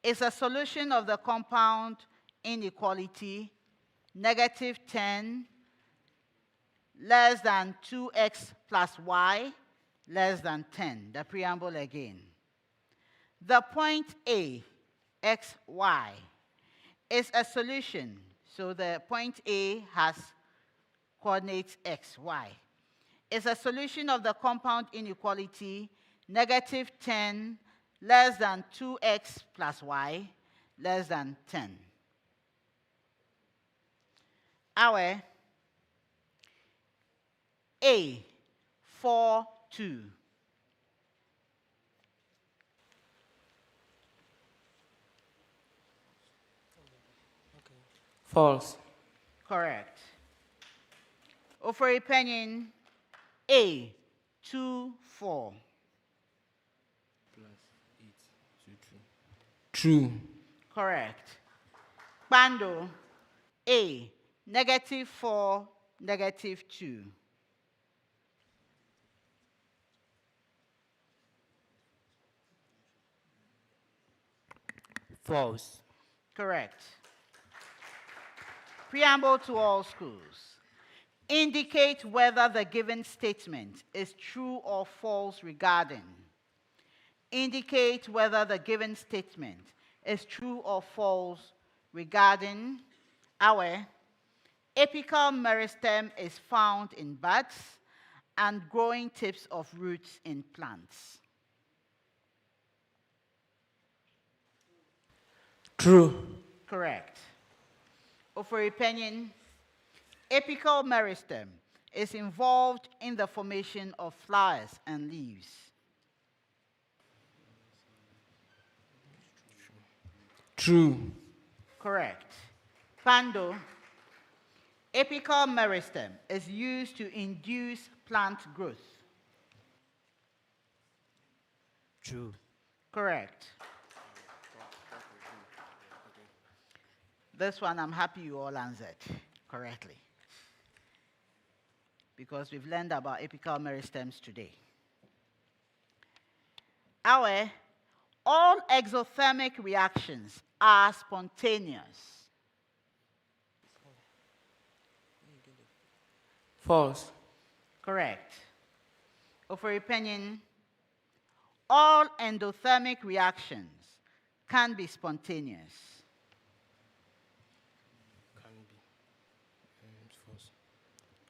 [SPEAKER 2] is a solution of the compound inequality -10 less than 2x plus y less than 10. The preamble again. The point A, xy, is a solution. So the point A has coordinates x, y. Is a solution of the compound inequality -10 less than 2x plus y less than 10. Our A, 4, 2.
[SPEAKER 4] False.
[SPEAKER 2] Correct. OFORI PANIN, A, 2, 4.
[SPEAKER 1] True.
[SPEAKER 2] Correct. PANDO, A, -4, -2.
[SPEAKER 9] False.
[SPEAKER 2] Correct. Preamble to all schools. Indicate whether the given statement is true or false regarding. Indicate whether the given statement is true or false regarding our apical meristem is found in buds and growing tips of roots in plants.
[SPEAKER 4] True.
[SPEAKER 2] Correct. OFORI PANIN, apical meristem is involved in the formation of flowers and leaves.
[SPEAKER 1] True.
[SPEAKER 2] Correct. PANDO, apical meristem is used to induce plant growth.
[SPEAKER 9] True.
[SPEAKER 2] Correct. This one, I'm happy you all answered correctly, because we've learned about apical meristems today. All exothermic reactions are spontaneous.
[SPEAKER 4] False.
[SPEAKER 2] Correct. OFORI PANIN, all endothermic reactions can be spontaneous.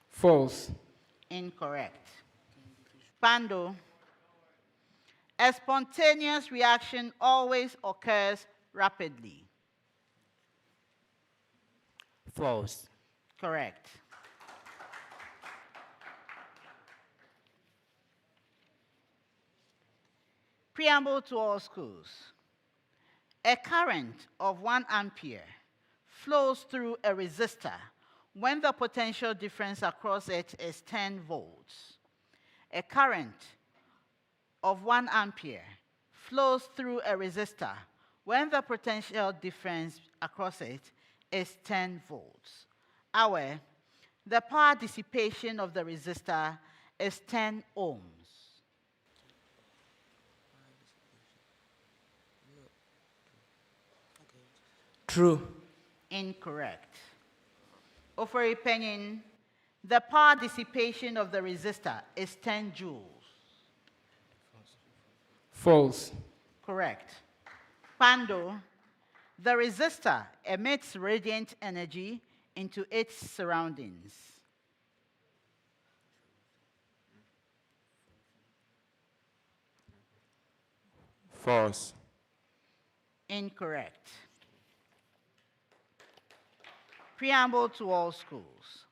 [SPEAKER 1] False.
[SPEAKER 2] Incorrect. PANDO, a spontaneous reaction always occurs rapidly.
[SPEAKER 9] False.
[SPEAKER 2] Correct. Preamble to all schools. A current of 1 ampere flows through a resistor when the potential difference across it is 10 volts. A current of 1 ampere flows through a resistor when the potential difference across it is 10 volts. The power dissipation of the resistor is 10 ohms.
[SPEAKER 4] True.
[SPEAKER 2] Incorrect. OFORI PANIN, the power dissipation of the resistor is 10 joules.
[SPEAKER 1] False.
[SPEAKER 2] Correct. PANDO, the resistor emits radiant energy into its surroundings.
[SPEAKER 4] False.
[SPEAKER 2] Incorrect. Preamble to all schools.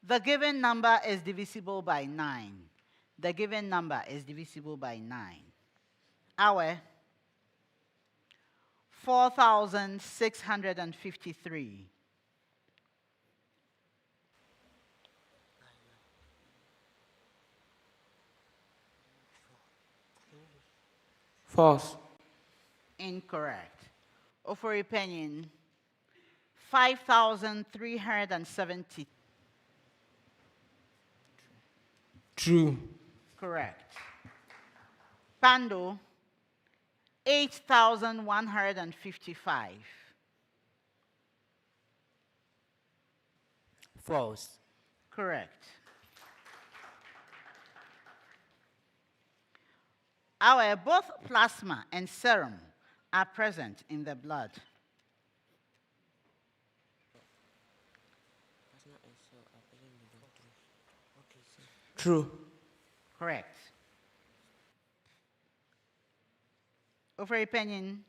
[SPEAKER 2] The given number is divisible by 9. The given number is divisible by 9. Our 4,653.
[SPEAKER 4] False.
[SPEAKER 2] Incorrect. OFORI PANIN 5,370.
[SPEAKER 4] True.
[SPEAKER 2] Correct. Pando 8,155.
[SPEAKER 9] False.
[SPEAKER 2] Correct. Our both plasma and serum are present in the blood.
[SPEAKER 4] True.
[SPEAKER 2] Correct. OFORI PANIN,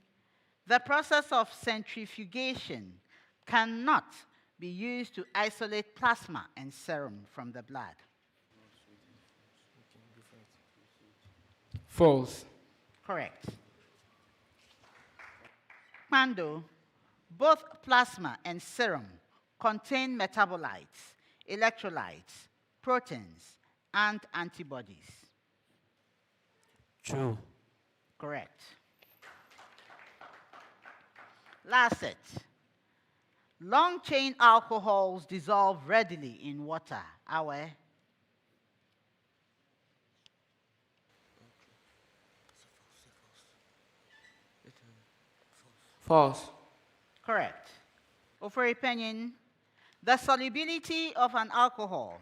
[SPEAKER 2] the process of centrifugation cannot be used to isolate plasma and serum from the blood.
[SPEAKER 4] False.
[SPEAKER 2] Correct. Pando, both plasma and serum contain metabolites, electrolytes, proteins, and antibodies.
[SPEAKER 9] True.
[SPEAKER 2] Correct. Last set. Long-chain alcohols dissolve readily in water. Our
[SPEAKER 4] False.
[SPEAKER 2] correct. OFORI PANIN, the solubility of an alcohol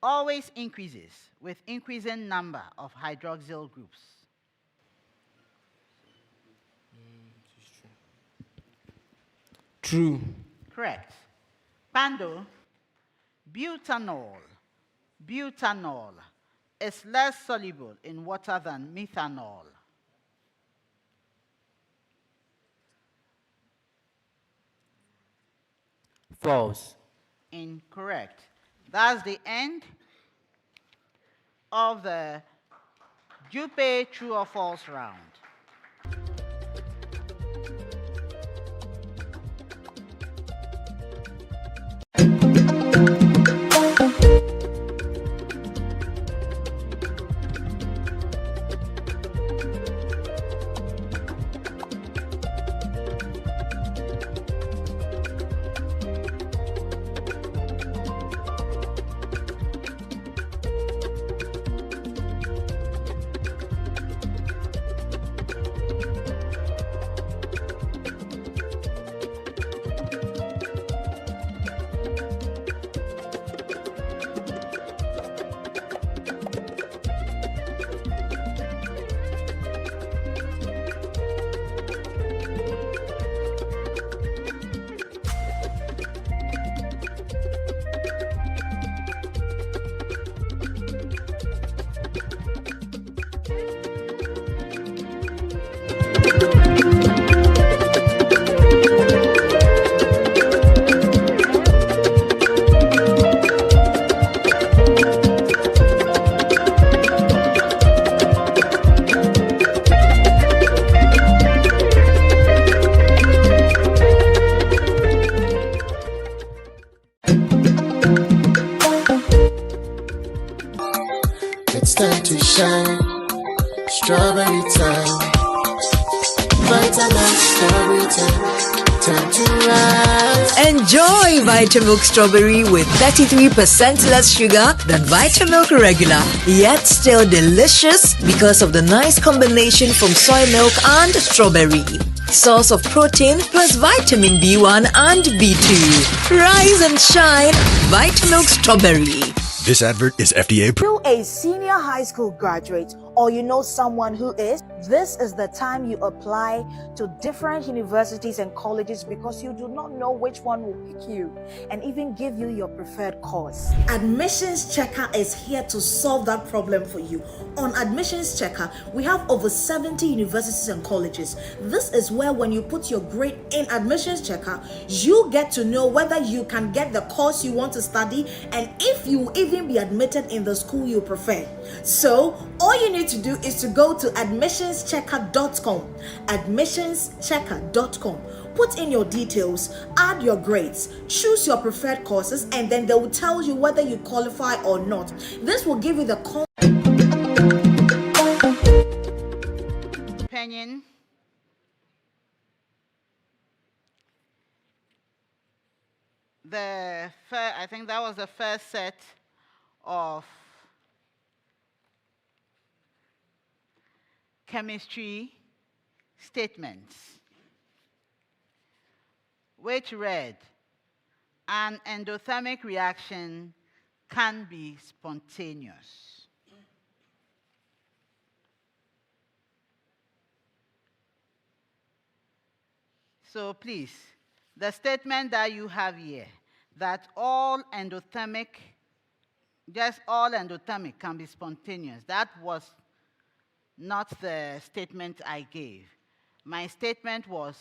[SPEAKER 2] always increases with increasing number of hydroxyl groups.
[SPEAKER 4] True.
[SPEAKER 2] Correct. Pando, butanol is less soluble in water than methanol.
[SPEAKER 9] False.
[SPEAKER 2] Incorrect. That's the end of the Jupe true or false round.
[SPEAKER 10] It's time to shine. Strawberry time. Vitamilk strawberry time. Time to rise.
[SPEAKER 11] Enjoy Vitamilk Strawberry with 33% less sugar than Vitamilk Regular, yet still delicious because of the nice combination from soy milk and strawberry. Source of protein plus vitamin B1 and B2. Rise and shine, Vitamilk Strawberry.
[SPEAKER 12] This advert is FDA approved.
[SPEAKER 13] You, a senior high school graduate, or you know someone who is, this is the time you apply to different universities and colleges because you do not know which one will pick you and even give you your preferred course. Admissions Checker is here to solve that problem for you. On Admissions Checker, we have over 70 universities and colleges. This is where when you put your grade in Admissions Checker, you get to know whether you can get the course you want to study and if you will even be admitted in the school you prefer. So all you need to do is to go to admissionschecker.com, admissionschecker.com. Put in your details, add your grades, choose your preferred courses, and then they will tell you whether you qualify or not. This will give you the
[SPEAKER 2] opinion. I think that was the first set of chemistry statements, which read, an endothermic reaction can be spontaneous. So please, the statement that you have here, that just all endothermic can be spontaneous, that was not the statement I gave. My statement was,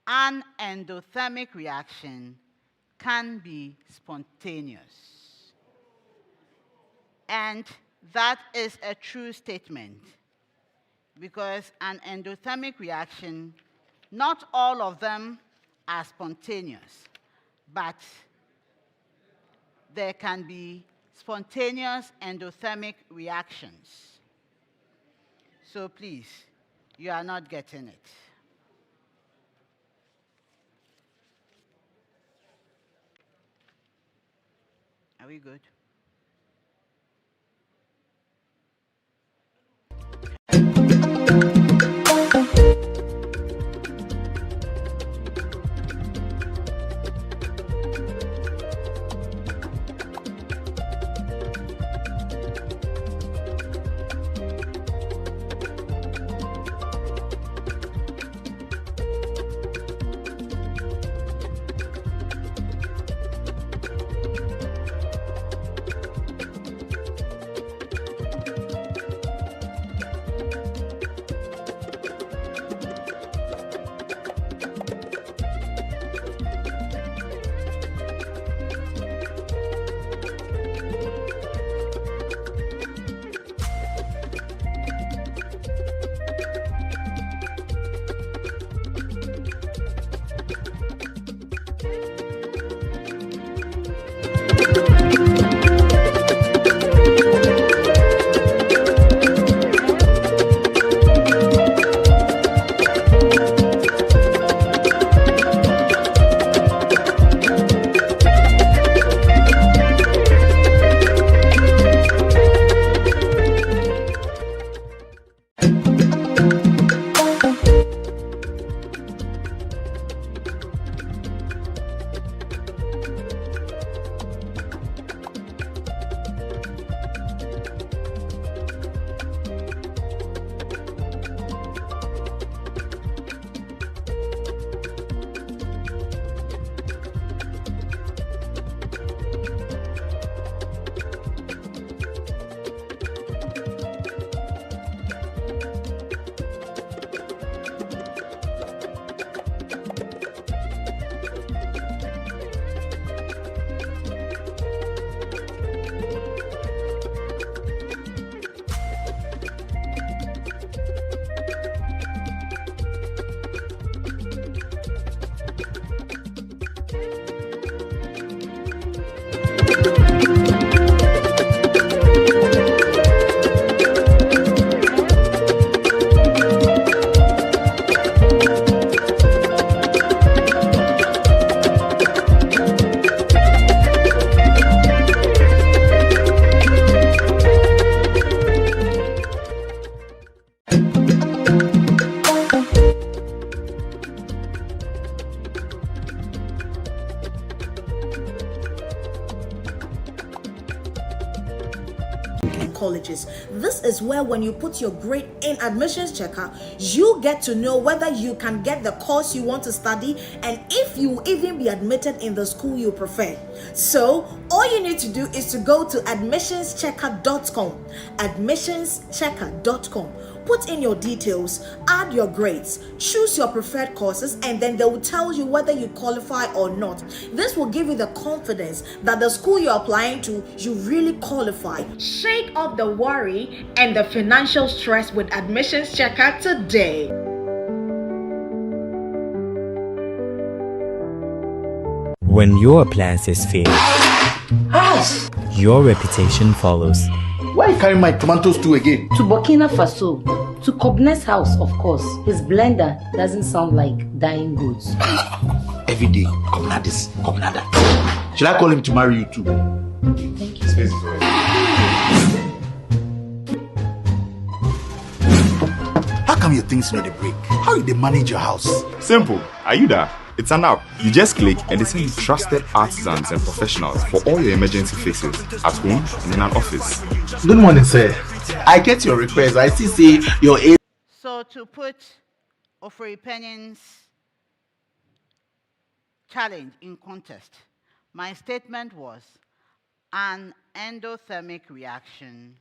[SPEAKER 2] an endothermic reaction can be spontaneous. And that is a true statement, because an endothermic reaction, not all of them are spontaneous, but there can be spontaneous endothermic reactions. So please, you are not getting it. Are we good?
[SPEAKER 13] colleges. This is where when you put your grade in admissions checker, you get to know whether you can get the course you want to study and if you will even be admitted in the school you prefer. So all you need to do is to go to admissionschecker.com, admissionschecker.com. Put in your details, add your grades, choose your preferred courses, and then they will tell you whether you qualify or not. This will give you the confidence that the school you're applying to, you really qualify. Shake off the worry and the financial stress with Admissions Checker today.
[SPEAKER 9] When your appliances fail, your reputation follows.
[SPEAKER 7] Why you carry my tomatoes too again?
[SPEAKER 14] To Burkina Faso. To Kobne's house, of course. His blender doesn't sound like dying goods.
[SPEAKER 7] Every day, Kobna this, Kobna that. Should I call him to marry you too?
[SPEAKER 14] Thank you.
[SPEAKER 3] Space is already.
[SPEAKER 7] How come your things know they break? How you they manage your house?
[SPEAKER 3] Simple. Ayuda. It's an app. You just click and they send you trusted artisans and professionals for all your emergency fixes at home and in an office.
[SPEAKER 7] Good morning, sir. I get your request. I see say your age.
[SPEAKER 2] So to put OFORI Panin's challenge in context, my statement was an endothermic reaction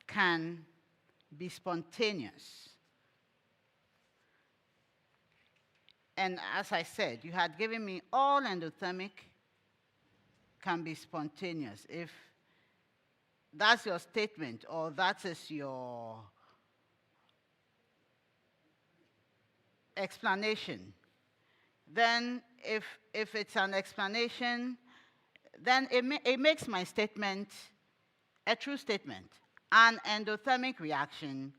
[SPEAKER 2] can be spontaneous. And as I said, you had given me all endothermic can be spontaneous. If that's your statement or that is your explanation, then if it's an explanation, then it makes my statement a true statement. An endothermic reaction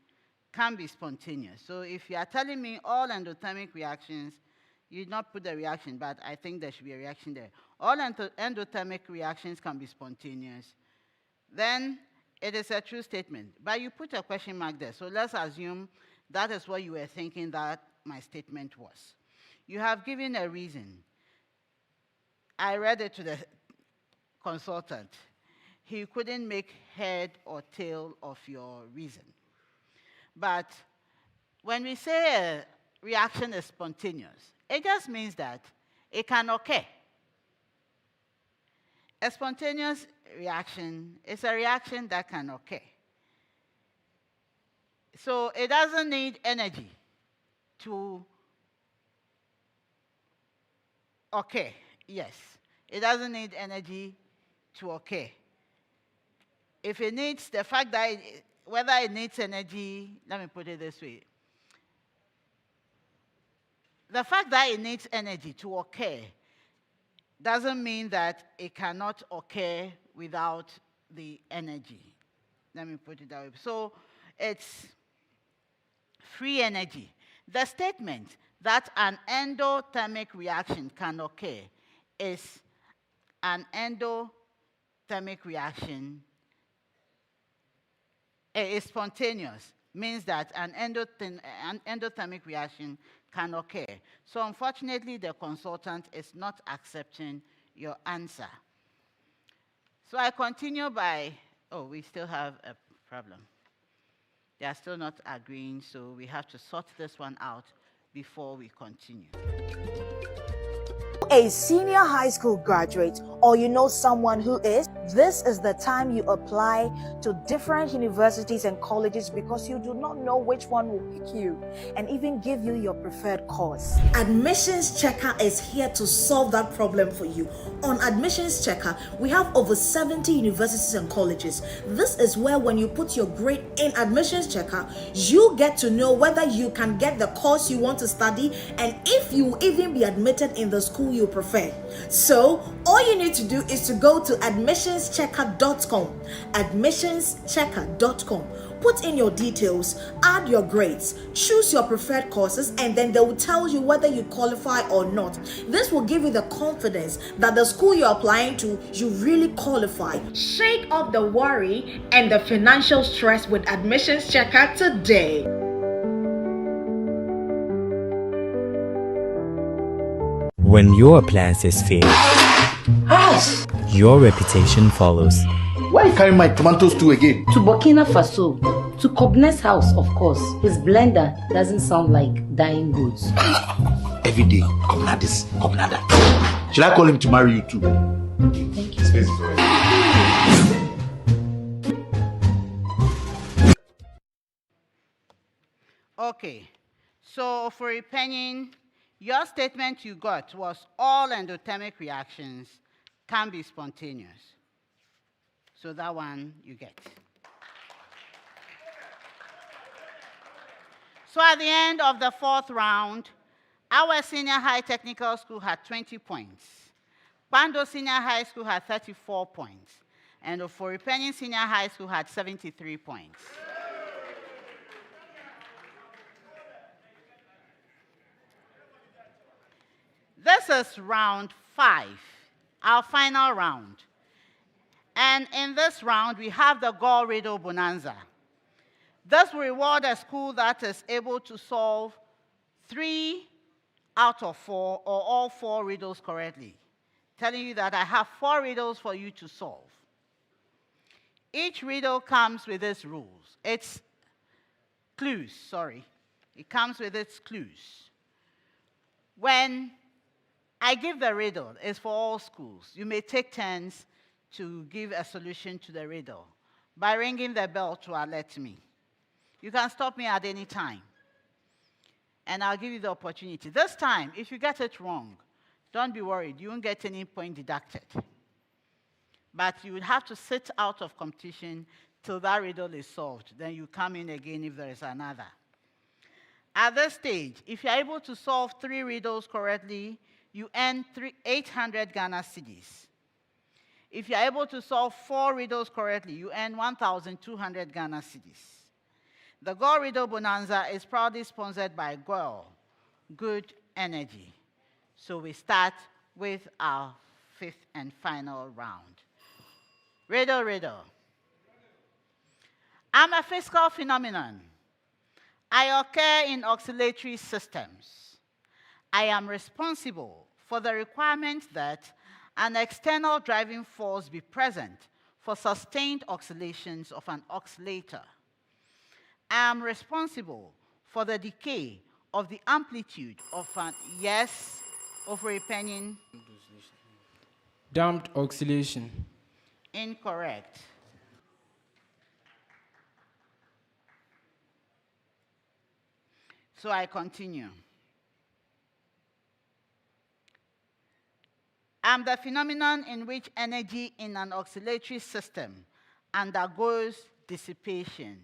[SPEAKER 2] can be spontaneous. So if you are telling me all endothermic reactions, you did not put the reaction, but I think there should be a reaction there. All endothermic reactions can be spontaneous. Then it is a true statement. But you put a question mark there. So let's assume that is what you were thinking that my statement was. You have given a reason. I read it to the consultant. He couldn't make head or tail of your reason. But when we say a reaction is spontaneous, it just means that it can occur. A spontaneous reaction is a reaction that can occur. So it doesn't need energy to occur. Yes, it doesn't need energy to occur. If it needs, the fact that whether it needs energy, let me put it this way. The fact that it needs energy to occur doesn't mean that it cannot occur without the energy. Let me put it that way. So it's free energy. The statement that an endothermic reaction can occur is an endothermic reaction is spontaneous, means that an endothermic reaction can occur. So unfortunately, the consultant is not accepting your answer. So I continue by, oh, we still have a problem. They are still not agreeing, so we have to sort this one out before we continue.
[SPEAKER 13] A senior high school graduate, or you know someone who is, this is the time you apply to different universities and colleges because you do not know which one will pick you and even give you your preferred course. Admissions Checker is here to solve that problem for you. On Admissions Checker, we have over 70 universities and colleges. This is where when you put your grade in Admissions Checker, you get to know whether you can get the course you want to study and if you will even be admitted in the school you prefer. So all you need to do is to go to admissionschecker.com, admissionschecker.com. Put in your details, add your grades, choose your preferred courses, and then they will tell you whether you qualify or not. This will give you the confidence that the school you're applying to, you really qualify. Shake off the worry and the financial stress with Admissions Checker today.
[SPEAKER 9] When your appliances fail, your reputation follows.
[SPEAKER 7] Why you carrying my tomatoes too again?
[SPEAKER 14] To Burkina Faso. To Kobnes house, of course. His blender doesn't sound like dying goods.
[SPEAKER 7] Every day, Kobnadis, Kobnada. Should I call him to marry you too?
[SPEAKER 14] Thank you.
[SPEAKER 2] Okay, so for Panin, your statement you got was all endothermic reactions can be spontaneous. So that one you get. So at the end of the 4th round, our senior high technical school had 20 points. KPANDO Senior High School had 34 points. And OFORI Panin Senior High School had 73 points. This is round 5, our final round. And in this round, we have the Gore Riddle Bonanza. This will reward a school that is able to solve 3 out of 4 or all 4 riddles correctly. Telling you that I have 4 riddles for you to solve. Each riddle comes with its rules. Its clues, sorry. It comes with its clues. When I give the riddle, it's for all schools. You may take turns to give a solution to the riddle by ringing the bell to alert me. You can stop me at any time, and I'll give you the opportunity. This time, if you get it wrong, don't be worried. You won't get any point deducted. But you would have to sit out of competition till that riddle is solved. Then you come in again if there is another. At this stage, if you're able to solve 3 riddles correctly, you earn 800 Ghana cedis. If you're able to solve 4 riddles correctly, you earn 1,200 Ghana cedis. The Gore Riddle Bonanza is proudly sponsored by Gore Good Energy. So we start with our 5th and final round. Riddle, riddle. I'm a physical phenomenon. I occur in oscillatory systems. I am responsible for the requirement that an external driving force be present for sustained oscillations of an oscillator. I am responsible for the decay of the amplitude of an, yes, OFORI Panin.
[SPEAKER 1] Damped oscillation.
[SPEAKER 2] Incorrect. So I continue. I'm the phenomenon in which energy in an oscillatory system undergoes dissipation.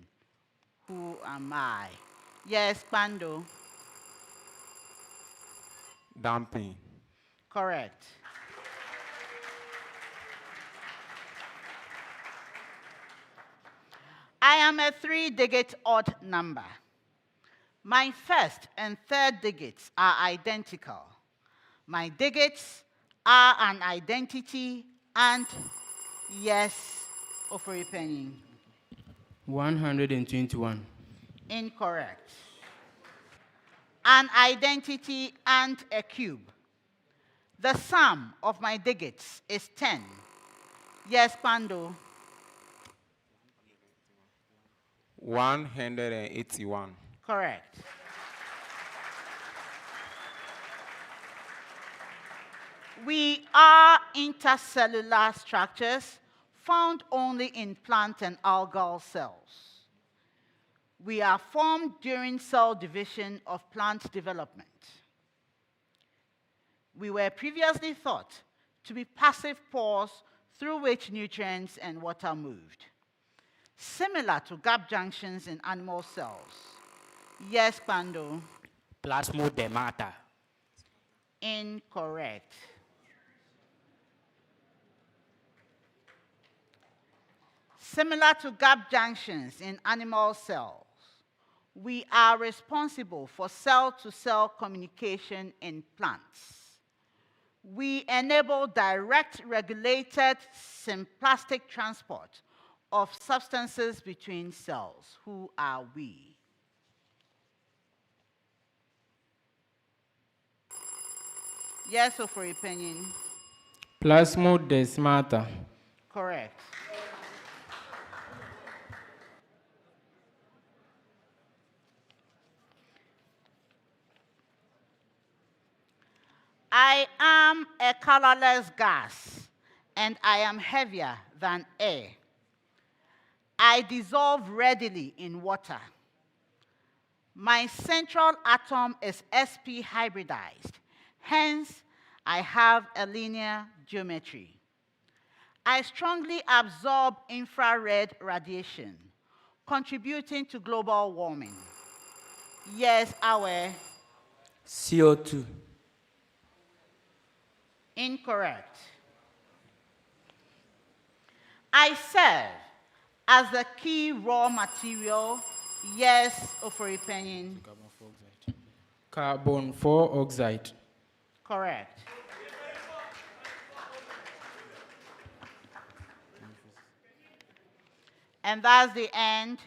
[SPEAKER 2] Who am I? Yes, KPANDO.
[SPEAKER 4] Damping.
[SPEAKER 2] Correct. I am a 3-digit odd number. My 1st and 3rd digits are identical. My digits are an identity and, yes, OFORI Panin.
[SPEAKER 1] 121.
[SPEAKER 2] Incorrect. An identity and a cube. The sum of my digits is 10. Yes, KPANDO.
[SPEAKER 4] 181.
[SPEAKER 2] Correct. We are intercellular structures found only in plant and algal cells. We are formed during cell division of plant development. We were previously thought to be passive pores through which nutrients and water moved, similar to gap junctions in animal cells. Yes, KPANDO.
[SPEAKER 15] Plasmodemata.
[SPEAKER 2] Incorrect. Similar to gap junctions in animal cells, we are responsible for cell-to-cell communication in plants. We enable direct regulated symplastic transport of substances between cells. Who are we? Yes, OFORI Panin.
[SPEAKER 1] Plasmodesmata.
[SPEAKER 2] Correct. I am a colorless gas, and I am heavier than air. I dissolve readily in water. My central atom is sp hybridized. Hence, I have a linear geometry. I strongly absorb infrared radiation, contributing to global warming. Yes, our
[SPEAKER 1] CO2.
[SPEAKER 2] Incorrect. I serve as the key raw material. Yes, OFORI PANIN.
[SPEAKER 1] Carbon 4 oxide.
[SPEAKER 2] Correct. And that's the end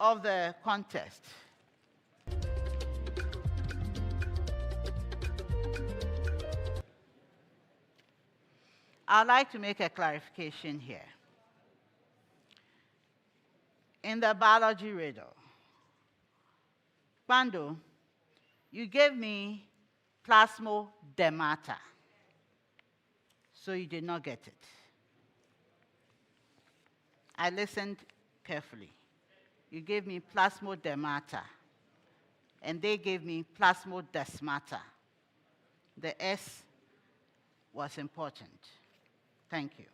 [SPEAKER 2] of the contest. I'd like to make a clarification here. In the biology riddle, Pando, you gave me plasmodemata, so you did not get it. I listened carefully. You gave me plasmodemata, and they gave me plasmodesmata. The S was important. Thank you.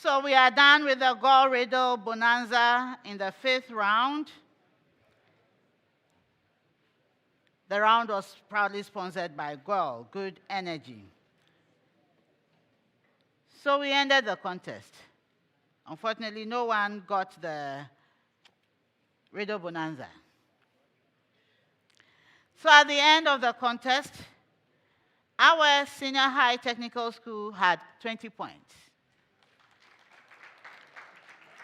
[SPEAKER 2] So we are done with the Gore Riddle bonanza in the 5th round. The round was proudly sponsored by Gore, Good Energy. So we ended the contest. Unfortunately, no one got the Riddle bonanza. So at the end of the contest, our senior high technical school had 20 points.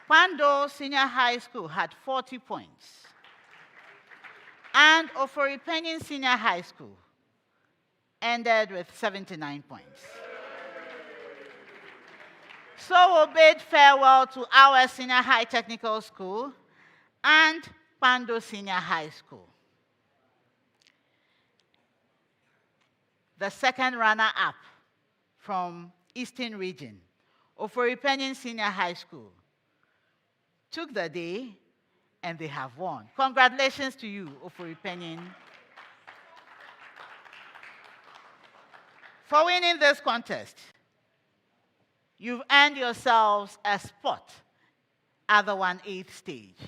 [SPEAKER 2] KPANDO Senior High School had 40 points. And OFORI PANIN Senior High School ended with 79 points. So we bid farewell to our senior high technical school and KPANDO Senior High School. The second runner-up from Eastern Region, OFORI PANIN Senior High School, took the day and they have won. Congratulations to you, OFORI PANIN. For winning this contest, you've earned yourselves a spot at the 1/8 stage.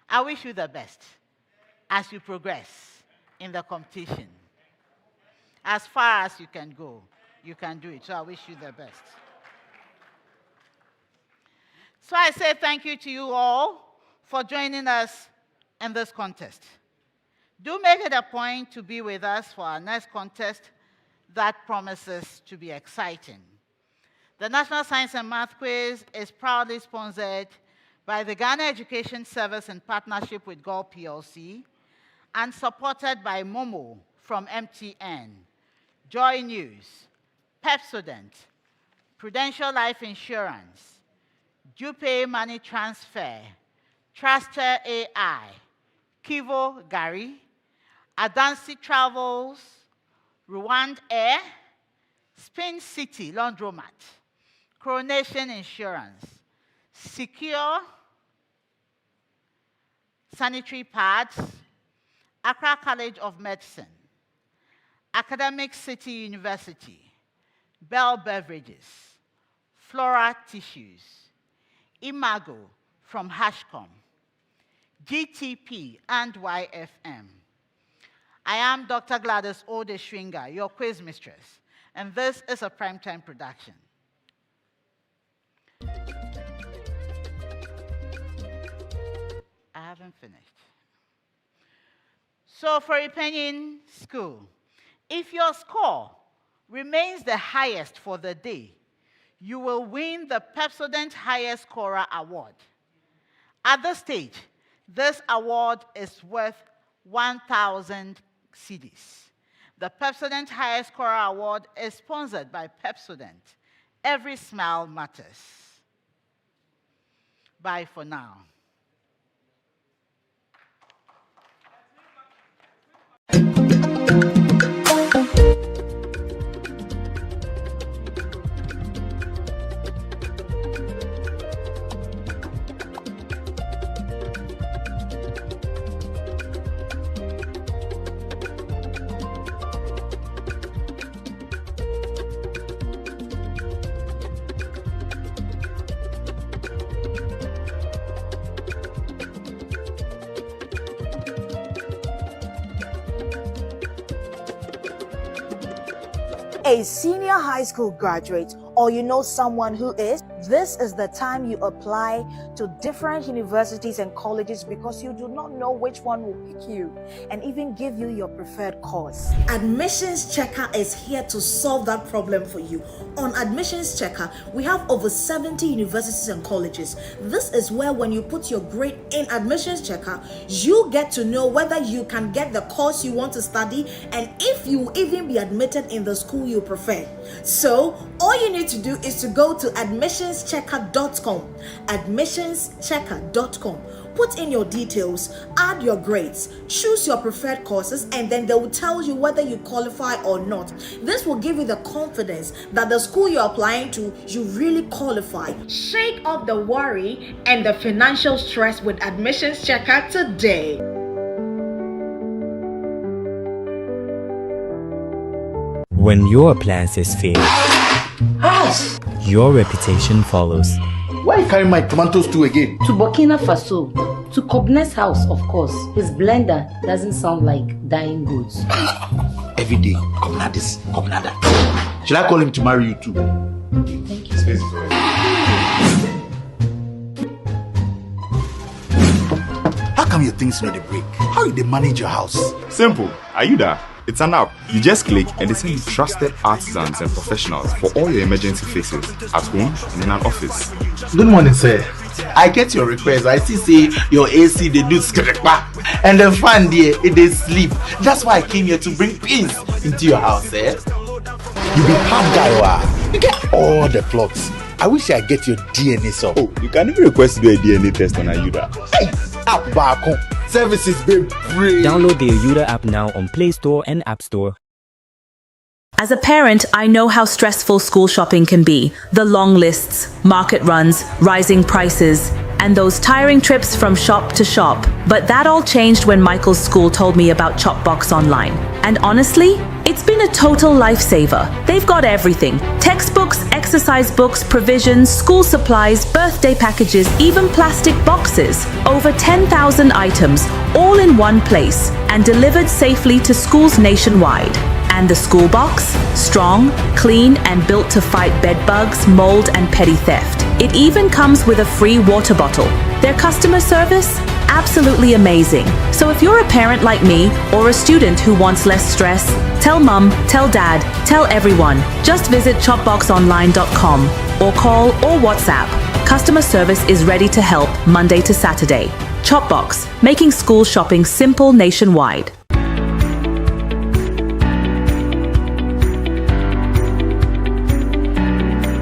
[SPEAKER 2] I wish you the best as you progress in the competition. As far as you can go, you can do it. So I wish you the best. So I say thank you to you all for joining us in this contest. Do make it a point to be with us for our next contest that promises to be exciting. The National Science and Math Quiz is proudly sponsored by the Ghana Education Service in partnership with Gore PLC and supported by Momo from MTN, JoyNews, Pepsodent, Prudential Life Insurance, Jupe Money Transfer, Truster AI, Kivo Gary, Adansi Travels, Rwand Air, Spin City Laundromat, Coronation Insurance, Secure Sanitary Pads, Accra College of Medicine, Academic City University, Bell Beverages, Flora Tissues, Imago from Hashcom, GTP and YFM. I am Dr. Gladys Odeshwinga, your quiz mistress, and this is a primetime production. I haven't finished. So for OFORI PANIN School, if your score remains the highest for the day, you will win the Pepsodent Highest Scorer Award. At this stage, this award is worth 1,000 cedis. The Pepsodent Highest Scorer Award is sponsored by Pepsodent. Every smile matters. Bye for now.
[SPEAKER 13] A senior high school graduate, or you know someone who is, this is the time you apply to different universities and colleges because you do not know which one will pick you and even give you your preferred course. Admissions Checker is here to solve that problem for you. On Admissions Checker, we have over 70 universities and colleges. This is where when you put your grade in Admissions Checker, you get to know whether you can get the course you want to study and if you will even be admitted in the school you prefer. So all you need to do is to go to admissionschecker.com, admissionschecker.com. Put in your details, add your grades, choose your preferred courses, and then they will tell you whether you qualify or not. This will give you the confidence that the school you're applying to, you really qualify. Shake off the worry and the financial stress with Admissions Checker today.
[SPEAKER 9] When your plans is failed, your reputation follows.
[SPEAKER 7] Why you carry my tomatoes too again?
[SPEAKER 14] To Burkina Faso. To Kobne's house, of course. His blender doesn't sound like dying goods.
[SPEAKER 7] Every day, Kobna this, Kobna that. Should I call him to marry you too?
[SPEAKER 14] Thank you.
[SPEAKER 7] How come your things know they break? How you they manage your house?
[SPEAKER 3] Simple. Ayuda. It's an app. You just click and they send you trusted artisans and professionals for all your emergency fixes at home and in an office.
[SPEAKER 7] Good morning, sir. I get your request. I see say your AC they do skrekpa and the fan there they sleep. That's why I came here to bring peace into your house, eh?
[SPEAKER 12] You be hard guy, wow. You get all the plots. I wish I get your DNA so.
[SPEAKER 3] Oh, you can even request to do a DNA test on Ayuda.
[SPEAKER 12] Hey, app back home. Services be free.
[SPEAKER 9] Download the Ayuda app now on Play Store and App Store.
[SPEAKER 5] As a parent, I know how stressful school shopping can be. The long lists, market runs, rising prices, and those tiring trips from shop to shop. But that all changed when Michael's school told me about Chopbox Online. And honestly, it's been a total lifesaver. They've got everything. Textbooks, exercise books, provisions, school supplies, birthday packages, even plastic boxes. Over 10,000 items, all in one place, and delivered safely to schools nationwide. And the school box? Strong, clean, and built to fight bed bugs, mold, and petty theft. It even comes with a free water bottle. Their customer service? Absolutely amazing. So if you're a parent like me, or a student who wants less stress, tell mum, tell dad, tell everyone. Just visit chopboxonline.com or call or WhatsApp. Customer service is ready to help Monday to Saturday. Chopbox, making school shopping simple nationwide.